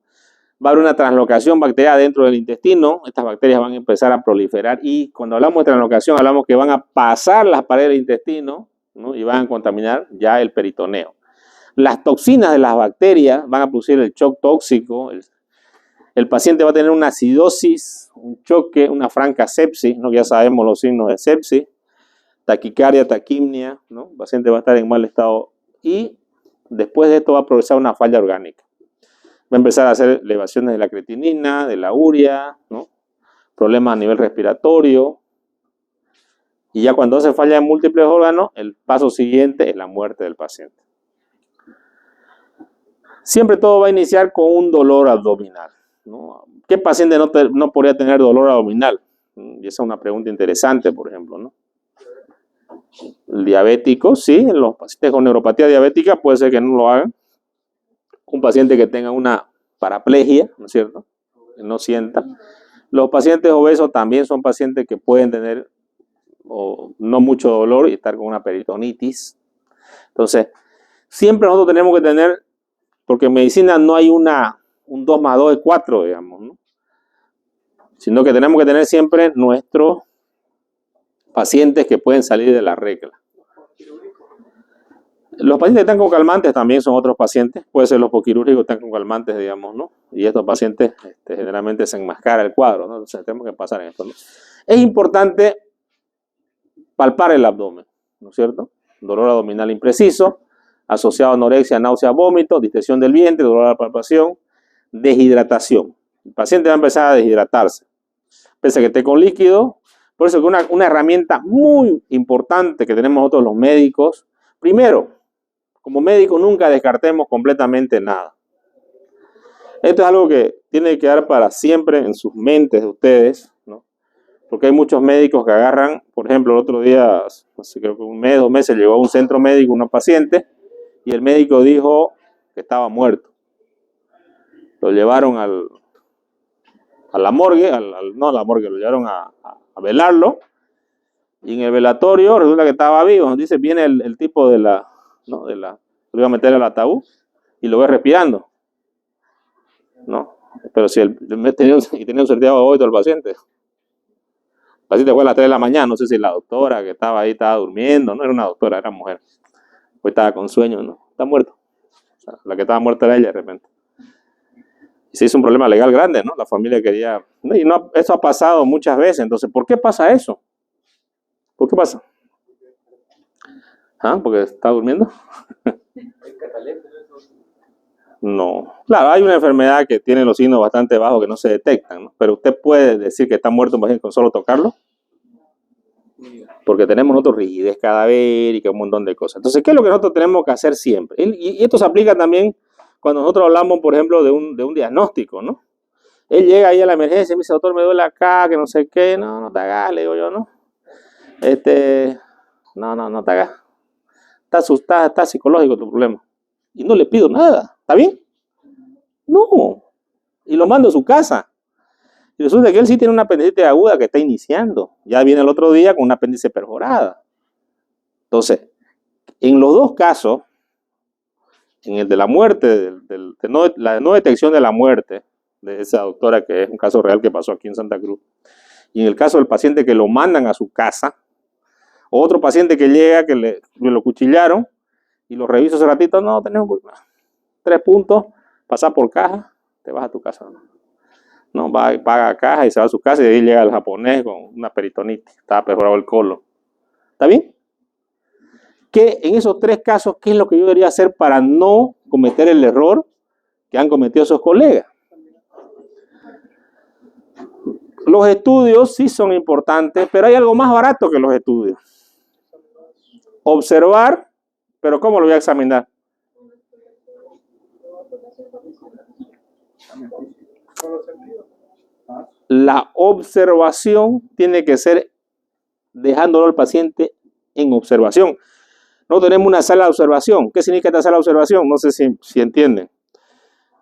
Va a haber una translocación bacteriana dentro del intestino. Estas bacterias van a empezar a proliferar y cuando hablamos de translocación hablamos que van a pasar las paredes del intestino, ¿no? Y van a contaminar ya el peritoneo. Las toxinas de las bacterias van a producir el shock tóxico. El paciente va a tener una acidosis, un choque, una franca sepsis, ¿no? Ya sabemos los signos de sepsis. Taquicardia, taquimnia, ¿no? El paciente va a estar en mal estado y después de esto va a progresar una falla orgánica. Va a empezar a hacer elevaciones de la creatinina, de la urea, ¿no? Problemas a nivel respiratorio. Y ya cuando hace falla en múltiples órganos, el paso siguiente es la muerte del paciente. Siempre todo va a iniciar con un dolor abdominal, ¿no? ¿Qué paciente no podría tener dolor abdominal? Y esa es una pregunta interesante, por ejemplo, ¿no? El diabético, sí, los pacientes con neuropatía diabética puede ser que no lo hagan. Un paciente que tenga una paraplegia, ¿no es cierto?, que no sienta. Los pacientes obesos también son pacientes que pueden tener no mucho dolor y estar con una peritonitis. Entonces, siempre nosotros tenemos que tener, porque en medicina no hay un 2 más 2 es 4, digamos, ¿no? Sino que tenemos que tener siempre nuestros pacientes que pueden salir de la regla. Los pacientes que están con calmantes también son otros pacientes. Puede ser los posquirúrgicos que están con calmantes, digamos, ¿no? Y estos pacientes generalmente se enmascara el cuadro, ¿no? Entonces tenemos que pasar en esto, ¿no? Es importante palpar el abdomen, ¿no es cierto? Dolor abdominal impreciso, asociado a anorexia, náusea, vómito, distensión del vientre, dolor a la palpación, deshidratación. El paciente va a empezar a deshidratarse. Pese a que esté con líquido. Por eso que una herramienta muy importante que tenemos nosotros los médicos, primero, como médicos nunca descartemos completamente nada. Esto es algo que tiene que quedar para siempre en sus mentes de ustedes, ¿no? Porque hay muchos médicos que agarran, por ejemplo, el otro día, hace creo que un mes, 2 meses, llegó a un centro médico una paciente y el médico dijo que estaba muerto. Lo llevaron a la morgue, no a la morgue, lo llevaron a velarlo, y en el velatorio resulta que estaba vivo. Dice, viene el tipo lo iba a meter al ataúd y lo ve respirando, ¿no? Pero si tenía un certificado hoy todo el paciente. El paciente fue a las 3 de la mañana, no sé si la doctora que estaba ahí estaba durmiendo, no era una doctora, era mujer. Pues estaba con sueño, ¿no? Está muerto. O sea, la que estaba muerta era ella de repente. Y se hizo un problema legal grande, ¿no? La familia quería... Y no, eso ha pasado muchas veces. Entonces, ¿por qué pasa eso? ¿Por qué pasa? ¿Ah? ¿Porque está durmiendo? No. Claro, hay una enfermedad que tiene los signos bastante bajos que no se detectan, ¿no? Pero usted puede decir que está muerto un paciente con solo tocarlo. Porque tenemos nosotros rigidez cadavérica, un montón de cosas. Entonces, ¿qué es lo que nosotros tenemos que hacer siempre? Y esto se aplica también cuando nosotros hablamos, por ejemplo, de un diagnóstico, ¿no? Él llega ahí a la emergencia y me dice, doctor, me duele acá, que no sé qué. No, no te hagas, le digo yo, ¿no? No te hagas. Está psicológico tu problema. Y no le pido nada. ¿Está bien? No. Y lo mando a su casa. Y resulta que él sí tiene una apendicitis aguda que está iniciando. Ya viene el otro día con una apéndice perforada. Entonces, en los dos casos, en el de la muerte, la no detección de la muerte de esa doctora, que es un caso real que pasó aquí en Santa Cruz, y en el caso del paciente que lo mandan a su casa, otro paciente que llega, que lo cuchillaron, y lo reviso hace ratito, no, tenemos 3 puntos, pasa por caja, te vas a tu casa, ¿no? Va, paga caja y se va a su casa, y de ahí llega el japonés con una peritonitis, estaba perforado el colon. ¿Está bien? Que en esos 3 casos, ¿qué es lo que yo debería hacer para no cometer el error que han cometido esos colegas? Los estudios sí son importantes, pero hay algo más barato que los estudios. Observar, pero ¿cómo lo voy a examinar? La observación tiene que ser dejándolo al paciente en observación. No tenemos una sala de observación. ¿Qué significa esta sala de observación? No sé si entienden.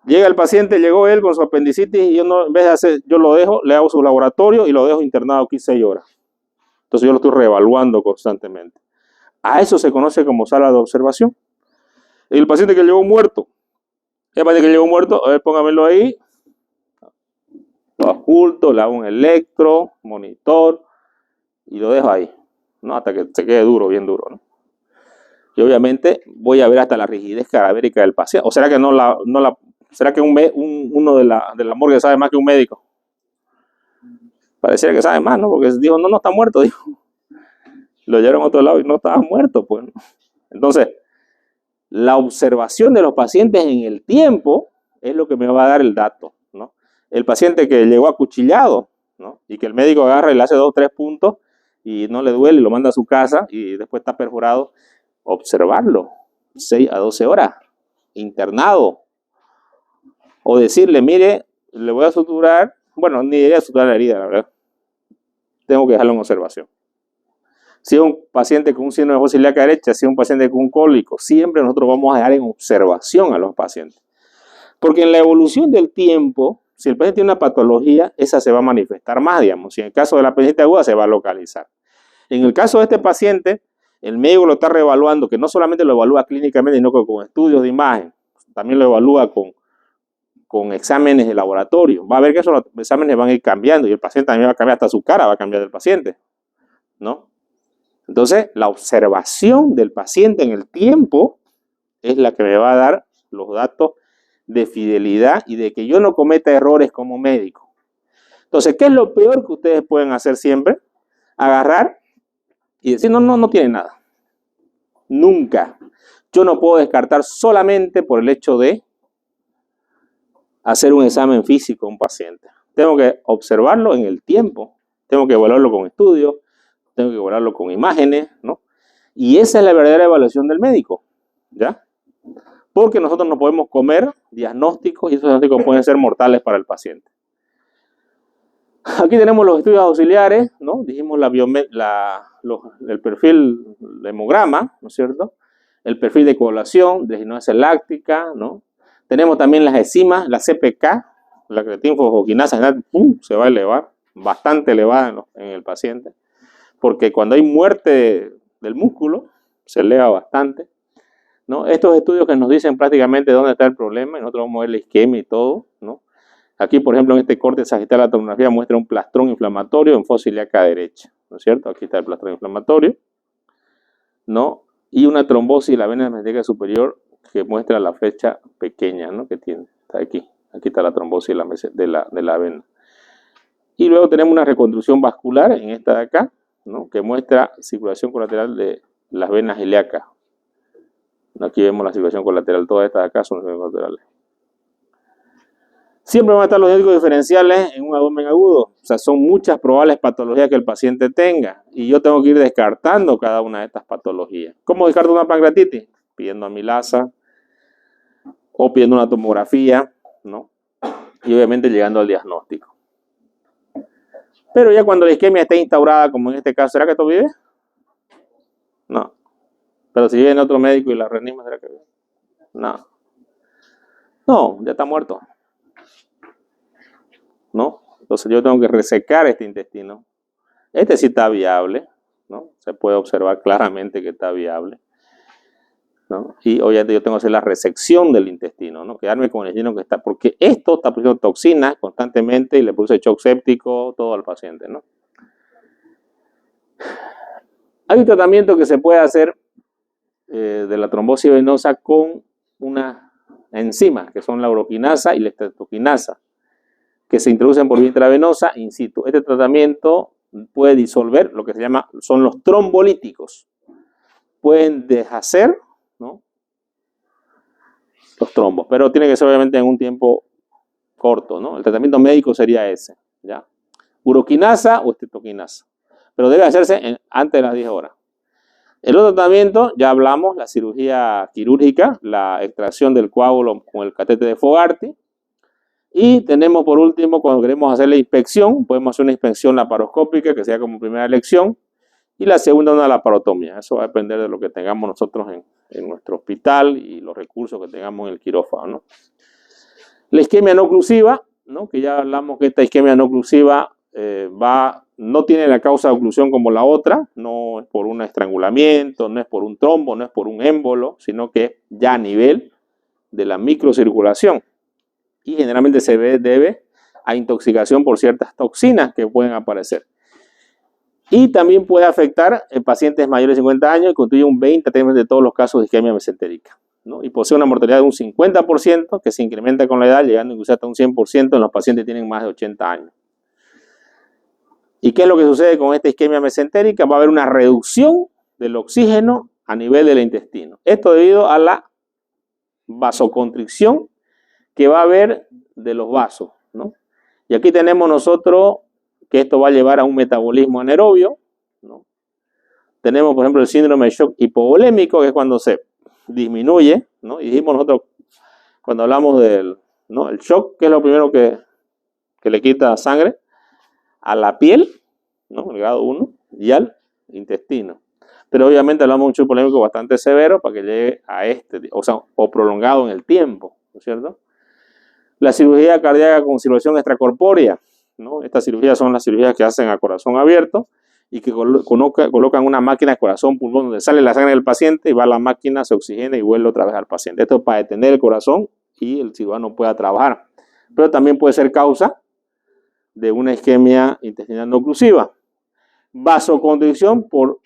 Llega el paciente, llegó él con su apendicitis y yo no, en vez de hacer, yo lo dejo, le hago su laboratorio y lo dejo internado aquí 6 horas. Entonces yo lo estoy reevaluando constantemente. A eso se conoce como sala de observación. El paciente que llegó muerto. El paciente que llegó muerto, a ver, póngamelo ahí. Lo oculto, le hago un electro, monitor y lo dejo ahí, ¿no? Hasta que se quede duro, bien duro, ¿no? Y obviamente voy a ver hasta la rigidez cadavérica del paciente. ¿O será que será que uno de la morgue sabe más que un médico? Pareciera que sabe más, ¿no? Porque dijo, no está muerto, dijo. Lo llevaron a otro lado y no estaba muerto, pues. Entonces, La observación de los pacientes en el tiempo es lo que me va a dar el dato, ¿no? El paciente que llegó acuchillado, ¿no? Y que el médico agarra y le hace 2 o 3 puntos y no le duele y lo manda a su casa y después está perforado, observarlo 6 a 12 horas, internado. O decirle, mire, le voy a suturar, bueno, ni debería suturar la herida, la verdad. Tengo que dejarlo en observación. Si es un paciente con un síndrome de fosa ilíaca derecha, si es un paciente con un cólico, siempre nosotros vamos a dejar en observación a los pacientes. Porque en la evolución del tiempo, si el paciente tiene una patología, esa se va a manifestar más, digamos. Si en el caso de la apendicitis aguda, se va a localizar. En el caso de este paciente, el médico lo está reevaluando, que no solamente lo evalúa clínicamente, sino que con estudios de imagen, también lo evalúa con exámenes de laboratorio. Va a ver que esos exámenes van a ir cambiando y el paciente también va a cambiar, hasta su cara va a cambiar del paciente, ¿no? Entonces, la observación del paciente en el tiempo es la que me va a dar los datos de fidelidad y de que yo no cometa errores como médico. Entonces, ¿qué es lo peor que ustedes pueden hacer siempre? Agarrar y decir, no tiene nada. Nunca. Yo no puedo descartar solamente por el hecho de hacer un examen físico a un paciente. Tengo que observarlo en el tiempo, tengo que evaluarlo con estudios, tengo que evaluarlo con imágenes, ¿no? Y esa es la verdadera evaluación del médico, ¿ya? Porque nosotros no podemos comer diagnósticos y esos diagnósticos pueden ser mortales para el paciente. Aquí tenemos los estudios auxiliares, ¿no? Dijimos el perfil de hemograma, ¿no es cierto? El perfil de coagulación, de ginosa láctica, ¿no? Tenemos también las enzimas, la CPK, la creatinfosfoquinasa, se va a elevar, bastante elevada en el paciente, porque cuando hay muerte del músculo, se eleva bastante, ¿no? Estos estudios que nos dicen prácticamente dónde está el problema, y nosotros vamos a ver la isquemia y todo, ¿no? Aquí, por ejemplo, en este corte sagital, la tomografía muestra un plastrón inflamatorio en fosa ilíaca derecha, ¿no es cierto? Aquí está el plastrón inflamatorio, ¿no? Y una trombosis de la vena mesentérica superior que muestra la flecha pequeña, ¿no? Que tiene, está aquí está la trombosis de la vena. Y luego tenemos una reconstrucción vascular en esta de acá, ¿no? Que muestra circulación colateral de las venas ilíacas. Aquí vemos la circulación colateral, todas estas de acá son circulaciones colaterales. Siempre van a estar los diagnósticos diferenciales en un abdomen agudo, o sea, son muchas probables patologías que el paciente tenga y yo tengo que ir descartando cada una de estas patologías. ¿Cómo descarto una pancreatitis? Pidiendo amilasa o pidiendo una tomografía, ¿no? Y obviamente llegando al diagnóstico. Pero ya cuando la isquemia está instaurada, como en este caso, ¿será que esto vive? No. Pero si viene otro médico y la reanima, ¿será que vive? No. No, ya está muerto, ¿no? Entonces yo tengo que resecar este intestino. Este sí está viable, ¿no? Se puede observar claramente que está viable, ¿no? Y obviamente yo tengo que hacer la resección del intestino, ¿no? Quedarme con el intestino que está, porque esto está produciendo toxinas constantemente y le produce shock séptico todo al paciente, ¿no? Hay un tratamiento que se puede hacer de la trombosis venosa con una enzimas que son la uroquinasa y la estreptoquinasa, que se introducen por vía intravenosa in situ. Este tratamiento puede disolver lo que se llama, son los trombolíticos. Pueden deshacer, ¿no?, los trombos, pero tiene que ser obviamente en un tiempo corto, ¿no? El tratamiento médico sería ese, ¿ya? Uroquinasa o estreptoquinasa, pero debe hacerse antes de las 10 horas. El otro tratamiento, ya hablamos, la cirugía quirúrgica, la extracción del coágulo con el catéter de Fogarty. Y tenemos por último, cuando queremos hacer la inspección, podemos hacer una inspección laparoscópica, que sea como primera elección, y la segunda una laparotomía. Eso va a depender de lo que tengamos nosotros en nuestro hospital y los recursos que tengamos en el quirófano, ¿no? La isquemia no oclusiva, ¿no?, que ya hablamos que esta isquemia no oclusiva no tiene la causa de oclusión como la otra, no es por un estrangulamiento, no es por un trombo, no es por un émbolo, sino que es ya a nivel de la microcirculación. Y generalmente se debe a intoxicación por ciertas toxinas que pueden aparecer. Y también puede afectar en pacientes mayores de 50 años y constituye un 20% de todos los casos de isquemia mesentérica, ¿no? Y posee una mortalidad de un 50% que se incrementa con la edad, llegando incluso hasta un 100% en los pacientes que tienen más de 80 años. ¿Y qué es lo que sucede con esta isquemia mesentérica? Va a haber una reducción del oxígeno a nivel del intestino. Esto debido a la vasoconstricción que va a haber de los vasos, ¿no? Y aquí tenemos nosotros que esto va a llevar a un metabolismo anaerobio, ¿no? Tenemos, por ejemplo, el síndrome de shock hipovolémico, que es cuando se disminuye, ¿no? Y dijimos nosotros, cuando hablamos del, ¿no? El shock, que es lo primero que le quita sangre a la piel, ¿no? El grado 1, y al intestino. Pero obviamente hablamos de un shock hipovolémico bastante severo para que llegue a o prolongado en el tiempo, ¿no es cierto? La cirugía cardíaca con circulación extracorpórea, ¿no? Estas cirugías son las cirugías que hacen a corazón abierto y que colocan una máquina de corazón-pulmón donde sale la sangre del paciente y va a la máquina, se oxigena y vuelve otra vez al paciente. Esto es para detener el corazón y el cirujano pueda trabajar. Pero también puede ser causa de una isquemia intestinal no oclusiva. Vasoconstricción por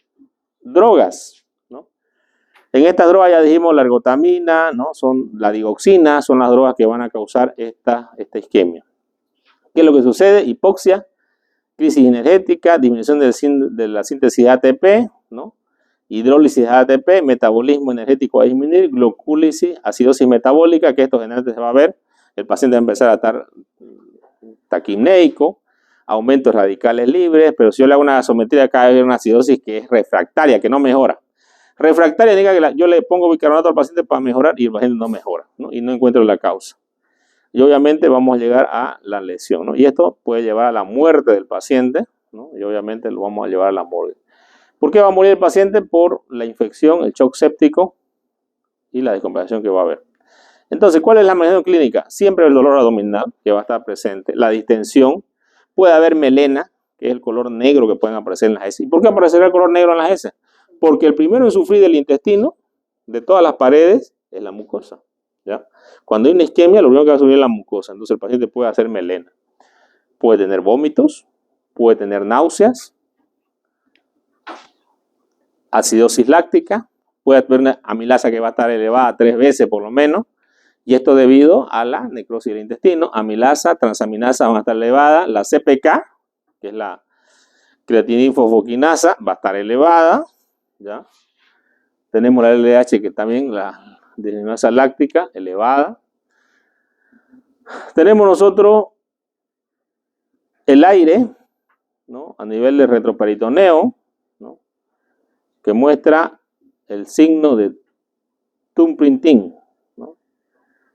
drogas, ¿no? En estas drogas ya dijimos la ergotamina, ¿no? La digoxina, son las drogas que van a causar esta isquemia. ¿Qué es lo que sucede? Hipoxia, crisis energética, disminución de la síntesis de ATP, ¿no? Hidrólisis de ATP, metabolismo energético a disminuir, glucólisis, acidosis metabólica, que esto generalmente se va a ver, el paciente va a empezar a estar taquimneico, aumentos radicales libres, pero si yo le hago una gasometría acá hay una acidosis que es refractaria, que no mejora. Refractaria indica que yo le pongo bicarbonato al paciente para mejorar y el paciente no mejora, ¿no? Y no encuentro la causa. Y obviamente vamos a llegar a la lesión, ¿no? Y esto puede llevar a la muerte del paciente, ¿no? Y obviamente lo vamos a llevar a la morgue. ¿Por qué va a morir el paciente? Por la infección, el shock séptico y la descompensación que va a haber. Entonces, ¿cuál es la manifestación clínica? Siempre el dolor abdominal, que va a estar presente, la distensión, puede haber melena, que es el color negro que pueden aparecer en las heces. ¿Y por qué aparecerá el color negro en las heces? Porque el primero en sufrir del intestino, de todas las paredes, es la mucosa, ¿ya? Cuando hay una isquemia, lo primero que va a subir es la mucosa. Entonces el paciente puede hacer melena. Puede tener vómitos, puede tener náuseas, acidosis láctica, puede haber una amilasa que va a estar elevada 3 veces por lo menos, y esto debido a la necrosis del intestino. Amilasa, transaminasa van a estar elevadas, la CPK, que es la creatinina-fosfoquinasa, va a estar elevada, ¿ya? Tenemos la LDH, que también la deslinasa láctica elevada. Tenemos nosotros el aire, ¿no? A nivel de retroperitoneo, ¿no? Que muestra el signo de Tum-Printing, ¿no?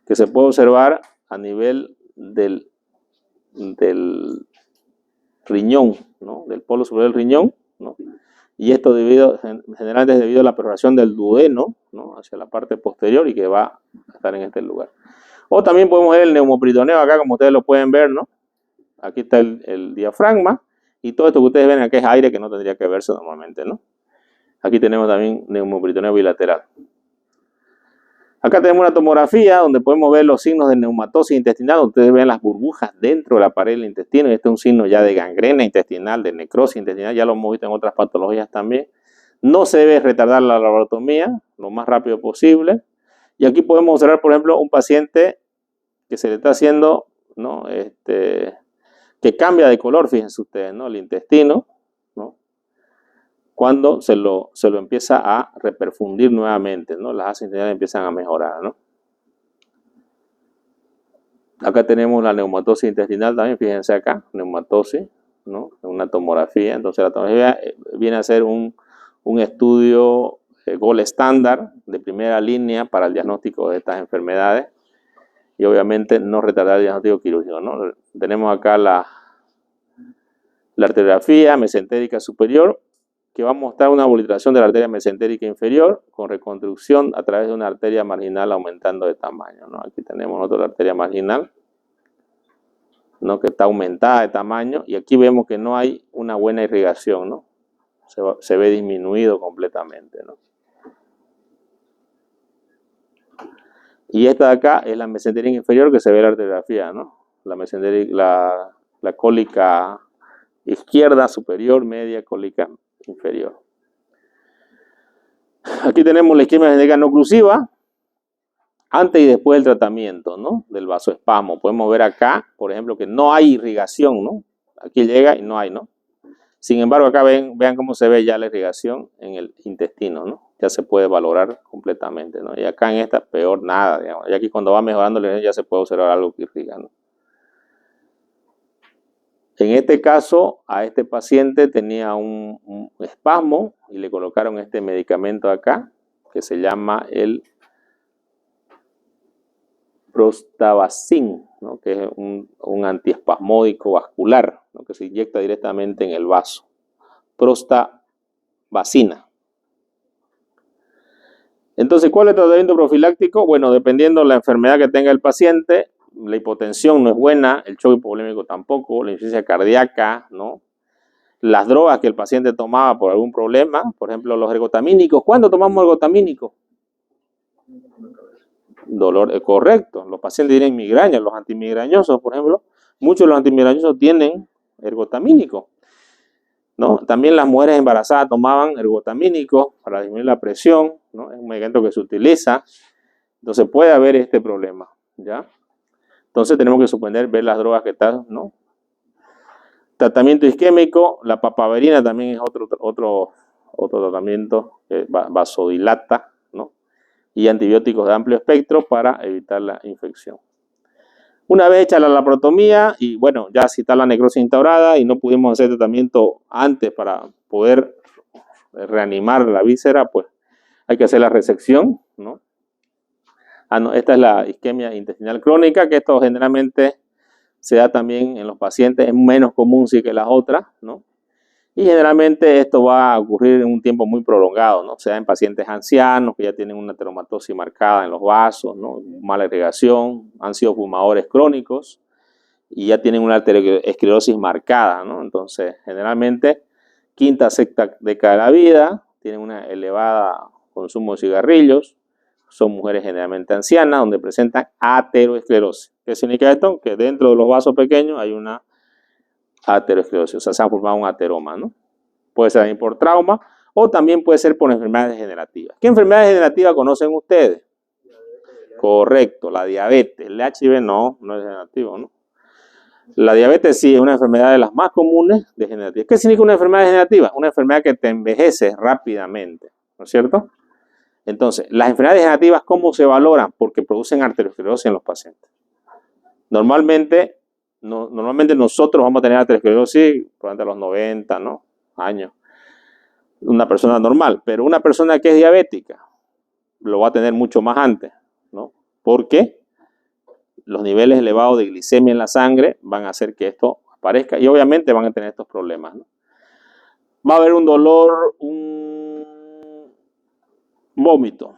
Que se puede observar a nivel del riñón, ¿no? Del polo superior del riñón, ¿no? Y esto generalmente es debido a la perforación del duodeno, ¿no? Hacia la parte posterior y que va a estar en este lugar. O también podemos ver el neumoperitoneo acá, como ustedes lo pueden ver, ¿no? Aquí está el diafragma y todo esto que ustedes ven aquí es aire que no tendría que verse normalmente, ¿no? Aquí tenemos también neumoperitoneo bilateral. Acá tenemos una tomografía donde podemos ver los signos de neumatosis intestinal. Ustedes ven las burbujas dentro de la pared del intestino. Este es un signo ya de gangrena intestinal, de necrosis intestinal. Ya lo hemos visto en otras patologías también. No se debe retardar la laparotomía lo más rápido posible. Y aquí podemos observar, por ejemplo, un paciente que se le está haciendo, ¿no? Que cambia de color, fíjense ustedes, ¿no? El intestino, ¿no? Cuando se lo empieza a reperfundir nuevamente, ¿no? Las asas intestinales empiezan a mejorar, ¿no? Acá tenemos la neumatosis intestinal también, fíjense acá, neumatosis, ¿no? Una tomografía. Entonces la tomografía viene a ser un estudio gold estándar de primera línea para el diagnóstico de estas enfermedades y obviamente no retardar el diagnóstico quirúrgico, ¿no? Tenemos acá la arteriografía mesentérica superior, que va a mostrar una obliteración de la arteria mesentérica inferior con reconstrucción a través de una arteria marginal aumentando de tamaño, ¿no? Aquí tenemos otra arteria marginal, ¿no? Que está aumentada de tamaño y aquí vemos que no hay una buena irrigación, ¿no? Se ve disminuido completamente, ¿no? Y esta de acá es la mesentérica inferior que se ve en la arteriografía, ¿no? La cólica izquierda superior, media, cólica inferior. Aquí tenemos la isquemia mesentérica no oclusiva antes y después del tratamiento, ¿no? Del vasoespasmo. Podemos ver acá, por ejemplo, que no hay irrigación, ¿no? Aquí llega y no hay, ¿no? Sin embargo, acá vean cómo se ve ya la irrigación en el intestino, ¿no? ya se puede valorar completamente, ¿no? Y acá en esta, peor nada, digamos. Y aquí cuando va mejorando la ya se puede observar algo que irriga, ¿no? En este caso, a este paciente tenía un espasmo y le colocaron este medicamento acá, que se llama el Prostavacin, ¿no? Que es un antiespasmódico vascular, ¿no? Que se inyecta directamente en el vaso. Prostavacina. Entonces, ¿cuál es el tratamiento profiláctico? Bueno, dependiendo de la enfermedad que tenga el paciente, la hipotensión no es buena, el choque hipovolémico tampoco, la insuficiencia cardíaca, ¿no? Las drogas que el paciente tomaba por algún problema, por ejemplo, los ergotamínicos. ¿Cuándo tomamos ergotamínicos? Dolor, correcto. Los pacientes tienen migraña, los antimigrañosos, por ejemplo, muchos de los antimigrañosos tienen ergotamínicos, ¿no? También las mujeres embarazadas tomaban ergotamínicos para disminuir la presión, ¿no? Es un medicamento que se utiliza. Entonces puede haber este problema, ¿ya? Entonces tenemos que suspender, ver las drogas que están, ¿no? Tratamiento isquémico, la papaverina también es otro tratamiento que vasodilata, ¿no? Y antibióticos de amplio espectro para evitar la infección. Una vez hecha la laparotomía y bueno, ya si está la necrosis instaurada y no pudimos hacer tratamiento antes para poder reanimar la víscera, pues hay que hacer la resección, ¿no? No, esta es la isquemia intestinal crónica, que esto generalmente se da también en los pacientes, es menos común sí que las otras, ¿no? Y generalmente esto va a ocurrir en un tiempo muy prolongado, ¿no? Se da en pacientes ancianos que ya tienen una ateromatosis marcada en los vasos, ¿no? Mala irrigación, han sido fumadores crónicos y ya tienen una arteriosclerosis marcada, ¿no? Entonces, generalmente, quinta, sexta década de la vida, tienen una elevada consumo de cigarrillos, son mujeres generalmente ancianas donde presentan ateroesclerosis. ¿Qué significa esto? Que dentro de los vasos pequeños hay una ateroesclerosis, o sea, se ha formado un ateroma, ¿no? Puede ser también por trauma o también puede ser por enfermedades degenerativas. ¿Qué enfermedades degenerativas conocen ustedes? Correcto, la diabetes. El HIV no es degenerativo, ¿no? La diabetes sí es una enfermedad de las más comunes degenerativas. ¿Qué significa una enfermedad degenerativa? Una enfermedad que te envejece rápidamente, ¿no es cierto? Entonces, las enfermedades degenerativas, ¿cómo se valoran? Porque producen arteriosclerosis en los pacientes. Normalmente nosotros vamos a tener arteriosclerosis durante los 90, ¿no? Años. Una persona normal, pero una persona que es diabética lo va a tener mucho más antes, ¿no? Porque los niveles elevados de glicemia en la sangre van a hacer que esto aparezca y obviamente van a tener estos problemas, ¿no? Va a haber un dolor, un vómito.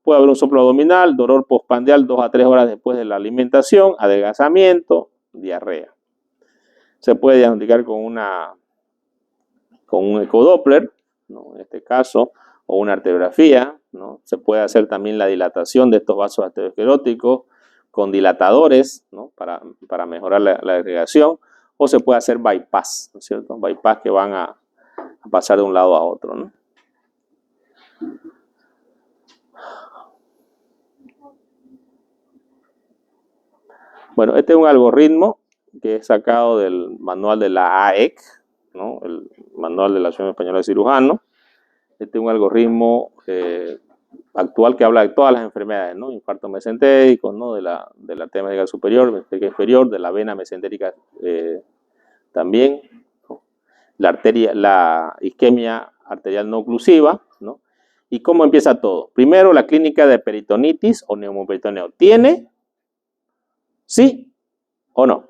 Puede haber un soplo abdominal, dolor postprandial 2 a 3 horas después de la alimentación, adelgazamiento, diarrea. Se puede diagnosticar con un ecodoppler, ¿no? En este caso, o una arteriografía, ¿no? Se puede hacer también la dilatación de estos vasos arterioscleróticos con dilatadores, ¿no? para mejorar la irrigación, o se puede hacer bypass, ¿no es cierto? Bypass que van a pasar de un lado a otro, ¿no? Bueno, este es un algoritmo que es sacado del manual de la AEC, ¿no? El manual de la Asociación Española de Cirujanos. Este es un algoritmo actual que habla de todas las enfermedades, ¿no? Infarto mesentérico, ¿no? De la arteria mesentérica superior, mesentérica inferior, de la vena mesentérica también, ¿no? La isquemia arterial no oclusiva, ¿no? ¿Y cómo empieza todo? Primero, la clínica de peritonitis o neumoperitoneo. ¿Tiene? ¿Sí o no?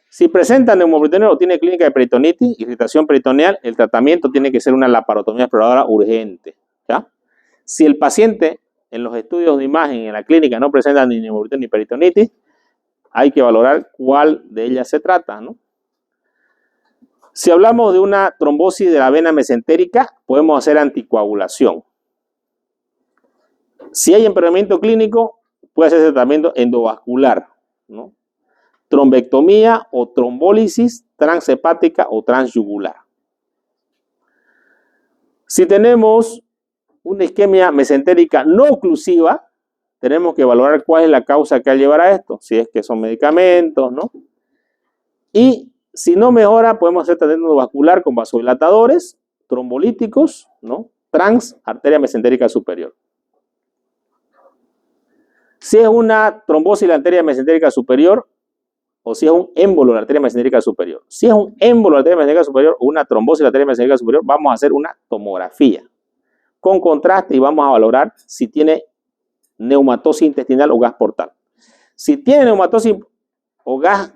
Si presenta neumoperitoneo o tiene clínica de peritonitis, irritación peritoneal, el tratamiento tiene que ser una laparotomía exploradora urgente, ¿ya? Si el paciente en los estudios de imagen en la clínica no presenta ni neumoperitoneo ni peritonitis, hay que valorar cuál de ellas se trata, ¿no? Si hablamos de una trombosis de la vena mesentérica, podemos hacer anticoagulación. Si hay empeoramiento clínico, puede hacerse tratamiento endovascular, ¿no? Trombectomía o trombólisis transhepática o transyugular. Si tenemos una isquemia mesentérica no oclusiva, tenemos que valorar cuál es la causa que va a llevar a esto, si es que son medicamentos, ¿no? Y si no mejora, podemos hacer tratamiento vascular con vasodilatadores, trombolíticos, ¿no? transarteria mesentérica superior. Si es una trombosis de la arteria mesentérica superior o si es un émbolo de la arteria mesentérica superior. Si es un émbolo de la arteria mesentérica superior o una trombosis de la arteria mesentérica superior, vamos a hacer una tomografía con contraste y vamos a valorar si tiene neumatosis intestinal o gas portal. Si tiene neumatosis o gas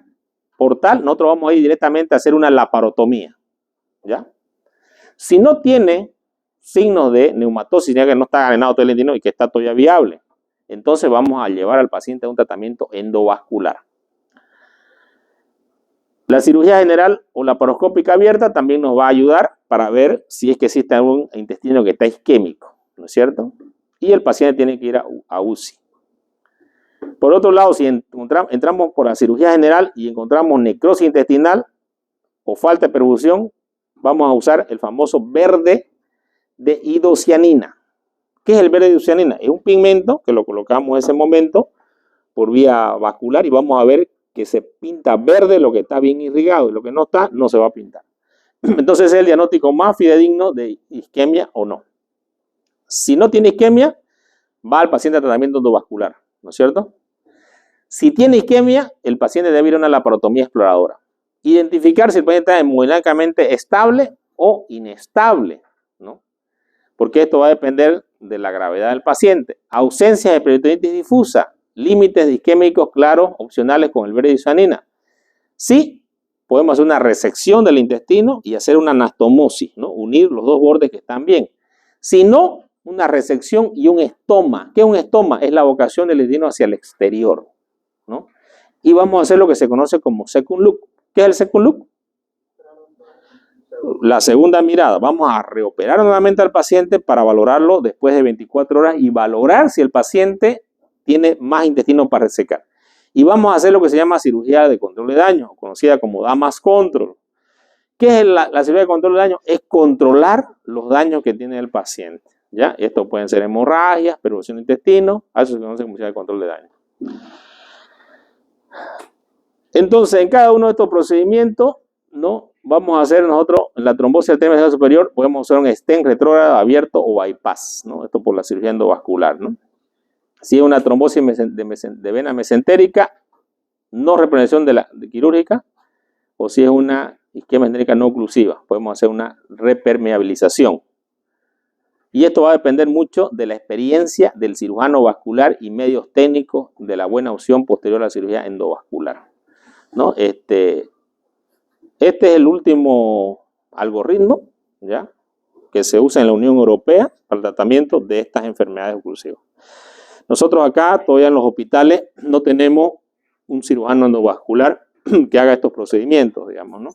portal, nosotros vamos a ir directamente a hacer una laparotomía, ¿ya? Si no tiene signos de neumatosis, ya que no está ganado todo el intestino y que está todavía viable, entonces vamos a llevar al paciente a un tratamiento endovascular. La cirugía general o laparoscópica abierta también nos va a ayudar para ver si es que existe algún intestino que está isquémico, ¿no es cierto? Y el paciente tiene que ir a UCI. Por otro lado, si entramos por la cirugía general y encontramos necrosis intestinal o falta de perfusión, vamos a usar el famoso verde de hidocianina. ¿Qué es el verde de hidocianina? Es un pigmento que lo colocamos en ese momento por vía vascular y vamos a ver que se pinta verde lo que está bien irrigado y lo que no está, no se va a pintar. Entonces es el diagnóstico más fidedigno de isquemia o no. Si no tiene isquemia, va al paciente a tratamiento endovascular, ¿no es cierto? Si tiene isquemia, el paciente debe ir a una laparotomía exploradora. Identificar si el paciente está hemodinámicamente estable o inestable, ¿no? Porque esto va a depender de la gravedad del paciente. Ausencia de peritonitis difusa, límites isquémicos claros, opcionales con el verde de hidocianina. Sí, podemos hacer una resección del intestino y hacer una anastomosis, ¿no? Unir los dos bordes que están bien. Si no, una resección y un estoma. ¿Qué es un estoma? Es la vocación del intestino hacia el exterior, ¿no? Y vamos a hacer lo que se conoce como second look. ¿Qué es el second look? La segunda mirada. Vamos a reoperar nuevamente al paciente para valorarlo después de 24 horas y valorar si el paciente tiene más intestino para resecar. Y vamos a hacer lo que se llama cirugía de control de daño, conocida como Damas Control. ¿Qué es la cirugía de control de daño? Es controlar los daños que tiene el paciente, ¿ya? Esto pueden ser hemorragias, perfusión de intestino, a eso se conoce como cirugía de control de daño. Entonces, en cada uno de estos procedimientos, ¿no? Vamos a hacer nosotros, en la trombosis arteria mesentérica superior, podemos hacer un stent retrógrado abierto o bypass, ¿no? Esto por la cirugía endovascular, ¿no? Si es una trombosis de vena mesentérica, no represión de quirúrgica, o si es una isquemia mesentérica no oclusiva, podemos hacer una repermeabilización. Y esto va a depender mucho de la experiencia del cirujano vascular y medios técnicos de la buena opción posterior a la cirugía endovascular, ¿no? Este es el último algoritmo, ¿ya?, que se usa en la Unión Europea para el tratamiento de estas enfermedades oclusivas. Nosotros acá, todavía en los hospitales, no tenemos un cirujano endovascular que haga estos procedimientos, digamos, ¿no?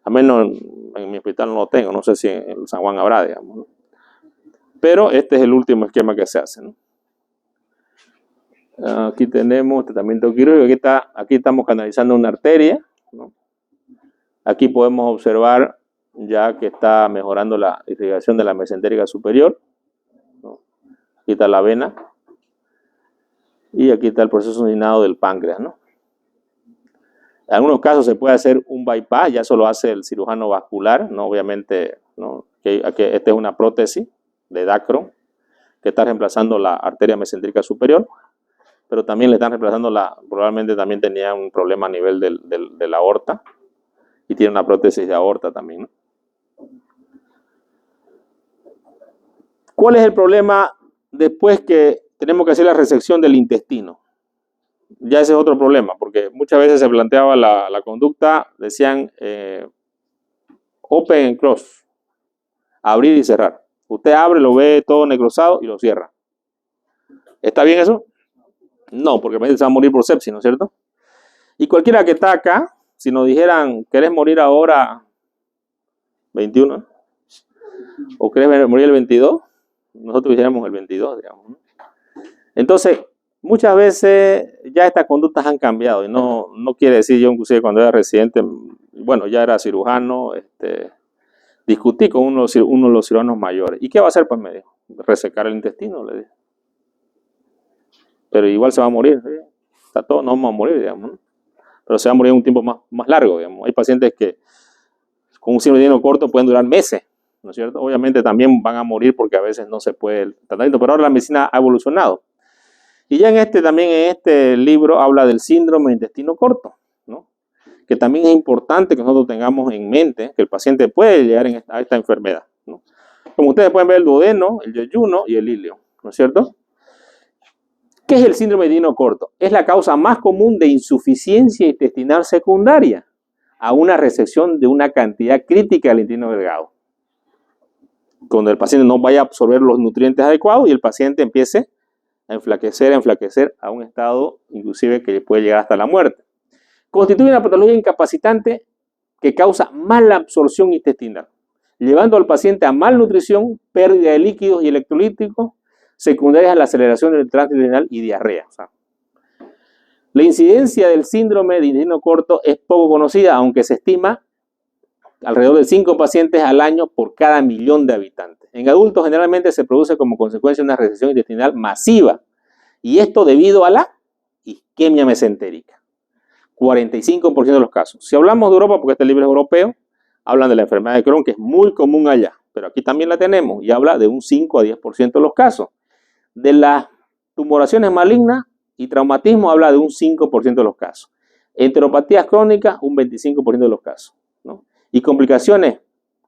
A menos en mi hospital no lo tengo, no sé si en San Juan habrá, digamos, ¿no? Pero este es el último esquema que se hace, ¿no? Aquí tenemos tratamiento quirúrgico, aquí estamos canalizando una arteria, ¿no? Aquí podemos observar ya que está mejorando la irrigación de la mesentérica superior, ¿no? Aquí está la vena. Y aquí está el proceso urinado del páncreas, ¿no? En algunos casos se puede hacer un bypass, ya eso lo hace el cirujano vascular, ¿no? Obviamente, ¿no? Esta es una prótesis de Dacron que está reemplazando la arteria mesentérica superior, pero también le están reemplazando probablemente también tenía un problema a nivel de la aorta y tiene una prótesis de aorta también, ¿no? ¿Cuál es el problema después que tenemos que hacer la resección del intestino? Ya ese es otro problema, porque muchas veces se planteaba la conducta, decían open and close, abrir y cerrar. Usted abre, lo ve todo necrosado y lo cierra. ¿Está bien eso? No, porque se va a morir por sepsis, ¿no es cierto? Y cualquiera que está acá, si nos dijeran, ¿querés morir ahora 21? ¿O querés morir el 22? Nosotros dijéramos el 22, digamos, ¿no? Entonces, muchas veces ya estas conductas han cambiado y no quiere decir, yo inclusive cuando era residente, bueno, ya era cirujano, discutí con uno de los cirujanos mayores. ¿Y qué va a hacer? Pues me dijo, resecar el intestino, le dije. Pero igual se va a morir, ¿sí? Está todo, no vamos a morir, digamos, ¿no? Pero se va a morir en un tiempo más largo, digamos. Hay pacientes que con un cirujano corto pueden durar meses ¿no es cierto? Obviamente también van a morir porque a veces no se puede el tratamiento, pero ahora la medicina ha evolucionado. Y ya también en este libro habla del síndrome de intestino corto, ¿no? Que también es importante que nosotros tengamos en mente que el paciente puede llegar a esta enfermedad, ¿no? Como ustedes pueden ver, el duodeno, el yeyuno y el ilio, ¿no es cierto? ¿Qué es el síndrome de intestino corto? Es la causa más común de insuficiencia intestinal secundaria a una resección de una cantidad crítica del intestino delgado. Cuando el paciente no vaya a absorber los nutrientes adecuados y el paciente empiece a enflaquecer a un estado inclusive que puede llegar hasta la muerte. Constituye una patología incapacitante que causa mala absorción intestinal, llevando al paciente a malnutrición, pérdida de líquidos y electrolíticos, secundarias a la aceleración del tránsito intestinal y diarrea. O sea, la incidencia del síndrome de intestino corto es poco conocida, aunque se estima alrededor de 5 pacientes al año por cada 1.000.000 de habitantes. En adultos generalmente se produce como consecuencia de una recesión intestinal masiva, y esto debido a la isquemia mesentérica. 45% de los casos. Si hablamos de Europa, porque este libro es europeo, hablan de la enfermedad de Crohn, que es muy común allá, pero aquí también la tenemos, y habla de un 5 a 10% de los casos. De las tumoraciones malignas y traumatismo habla de un 5% de los casos. Enteropatías crónicas, un 25% de los casos, ¿no? Y complicaciones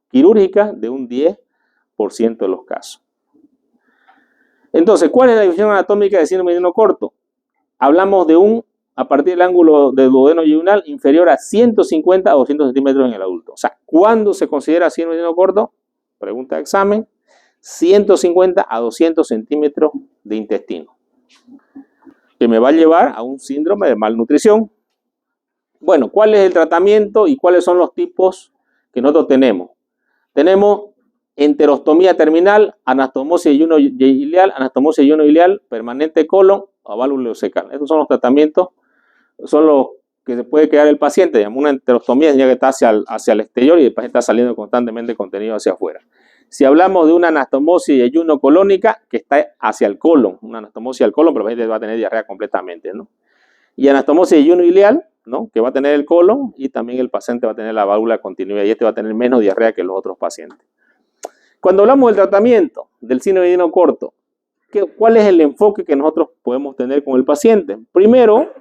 quirúrgicas de un 10% de los casos. Entonces, ¿cuál es la división anatómica del síndrome de intestino corto? Hablamos de a partir del ángulo del duodeno yeyunal inferior a 150 a 200 centímetros en el adulto. O sea, ¿cuándo se considera síndrome de intestino corto? Pregunta de examen. 150 a 200 centímetros de intestino, que me va a llevar a un síndrome de malnutrición. Bueno, ¿cuál es el tratamiento y cuáles son los tipos que nosotros tenemos? Tenemos enterostomía terminal, anastomosis de ayuno ileal, permanente colon o válvula ileocecal. Estos son los tratamientos, son los que se puede quedar el paciente. Una enterostomía ya que está hacia el exterior y el paciente está saliendo constantemente contenido hacia afuera. Si hablamos de una anastomosis de ayuno colónica, que está hacia el colon, una anastomosis al colon, pero el paciente va a tener diarrea completamente, ¿no? Y anastomosis de ayuno ileal, ¿no? Que va a tener el colon y también el paciente va a tener la válvula continua y este va a tener menos diarrea que los otros pacientes. Cuando hablamos del tratamiento del síndrome de intestino corto, ¿cuál es el enfoque que nosotros podemos tener con el paciente? Primero,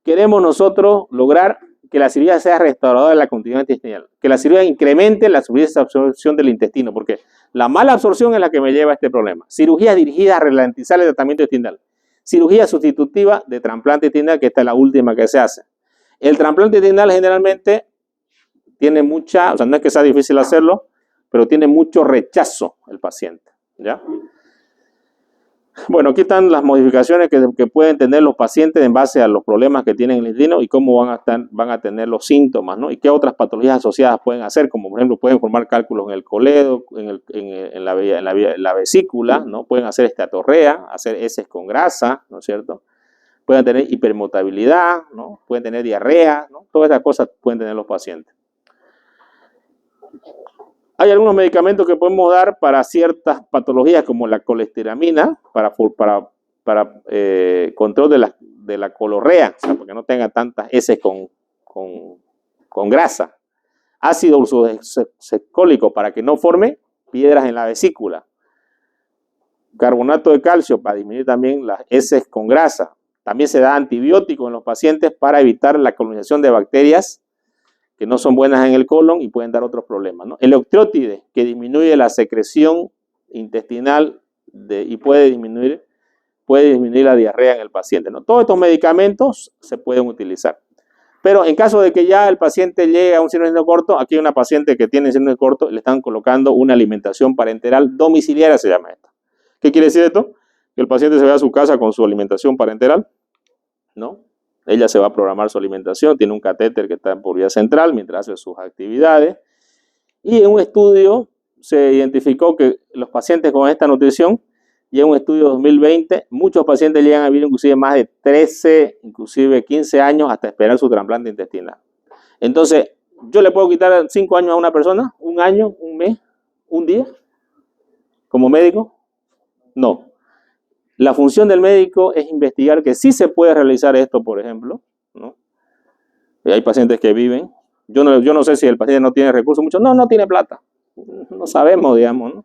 queremos nosotros lograr que la cirugía sea restauradora de la continuidad intestinal, que la cirugía incremente la absorción del intestino, porque la mala absorción es la que me lleva a este problema. Cirugía dirigida a ralentizar el tratamiento intestinal. Cirugía sustitutiva de trasplante intestinal, que esta es la última que se hace. El trasplante intestinal generalmente tiene no es que sea difícil hacerlo, pero tiene mucho rechazo el paciente, ¿ya? Bueno, aquí están las modificaciones que pueden tener los pacientes en base a los problemas que tienen en el intestino y cómo van a tener los síntomas, ¿no? Y qué otras patologías asociadas pueden hacer, como por ejemplo pueden formar cálculos en el coledo, en la vesícula, ¿no? Pueden hacer esteatorrea, hacer heces con grasa, ¿no es cierto? Pueden tener hipermotabilidad, ¿no? Pueden tener diarrea, ¿no? Todas esas cosas pueden tener los pacientes. Hay algunos medicamentos que podemos dar para ciertas patologías como la colesteramina, para control de la colorrea, o sea, porque no tenga tantas heces con grasa. Ácido ursodeoxicólico para que no forme piedras en la vesícula. Carbonato de calcio para disminuir también las heces con grasa. También se da antibiótico en los pacientes para evitar la colonización de bacterias que no son buenas en el colon y pueden dar otros problemas, ¿no? Electrótide, que disminuye la secreción intestinal y puede disminuir la diarrea en el paciente, ¿no? Todos estos medicamentos se pueden utilizar. Pero en caso de que ya el paciente llegue a un síndrome de intestino corto, aquí hay una paciente que tiene síndrome de intestino corto, le están colocando una alimentación parenteral domiciliaria, se llama esto. ¿Qué quiere decir esto? Que el paciente se va a su casa con su alimentación parenteral, ¿no? Ella se va a programar su alimentación, tiene un catéter que está por vía central mientras hace sus actividades. Y en un estudio se identificó que los pacientes con esta nutrición, y en un estudio de 2020, muchos pacientes llegan a vivir inclusive más de 13, inclusive 15 años hasta esperar su trasplante intestinal. Entonces, ¿yo le puedo quitar 5 años a una persona? ¿Un año? ¿Un mes? ¿Un día? ¿Como médico? No. La función del médico es investigar que sí se puede realizar esto, por ejemplo, ¿no? Y hay pacientes que viven. Yo no sé si el paciente no tiene recursos, muchos no tiene plata. no sabemos, digamos, ¿no?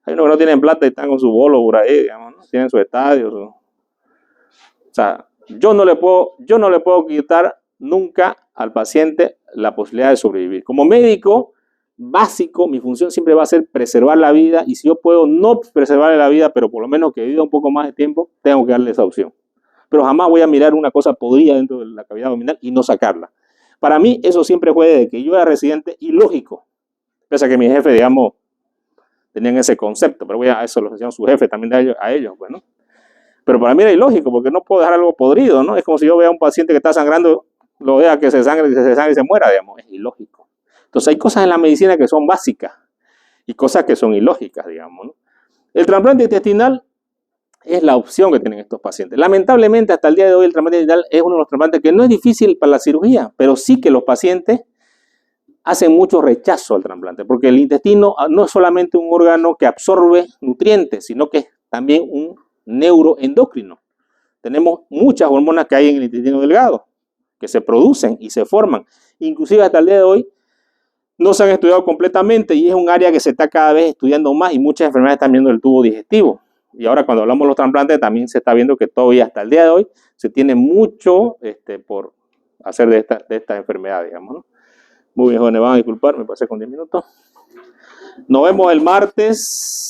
Hay unos que no tienen plata y están con su bolo por ahí, digamos, ¿no? Tienen su estadio. O sea, yo no le puedo quitar nunca al paciente la posibilidad de sobrevivir. Como médico básico, mi función siempre va a ser preservar la vida, y si yo puedo no preservarle la vida, pero por lo menos que viva un poco más de tiempo, tengo que darle esa opción. Pero jamás voy a mirar una cosa podrida dentro de la cavidad abdominal y no sacarla. Para mí eso siempre fue desde que yo era residente ilógico, pese a que mi jefe, digamos, tenían ese concepto, pero a eso lo decían su jefe también a ellos, pues, ¿no? Pero para mí era ilógico, porque no puedo dejar algo podrido, ¿no? Es como si yo vea a un paciente que está sangrando, lo vea que se sangre y se muera, digamos, es ilógico. Entonces hay cosas en la medicina que son básicas y cosas que son ilógicas, digamos, ¿no? El trasplante intestinal es la opción que tienen estos pacientes. Lamentablemente, hasta el día de hoy, el trasplante intestinal es uno de los trasplantes que no es difícil para la cirugía, pero sí que los pacientes hacen mucho rechazo al trasplante, porque el intestino no es solamente un órgano que absorbe nutrientes, sino que es también un neuroendocrino. Tenemos muchas hormonas que hay en el intestino delgado, que se producen y se forman. Inclusive hasta el día de hoy no se han estudiado completamente, y es un área que se está cada vez estudiando más, y muchas enfermedades están viendo el tubo digestivo. Y ahora cuando hablamos de los trasplantes también se está viendo que todavía hasta el día de hoy se tiene mucho por hacer de esta enfermedad, digamos, ¿no? Muy bien, jóvenes, van a disculpar, me pasé con 10 minutos. Nos vemos el martes.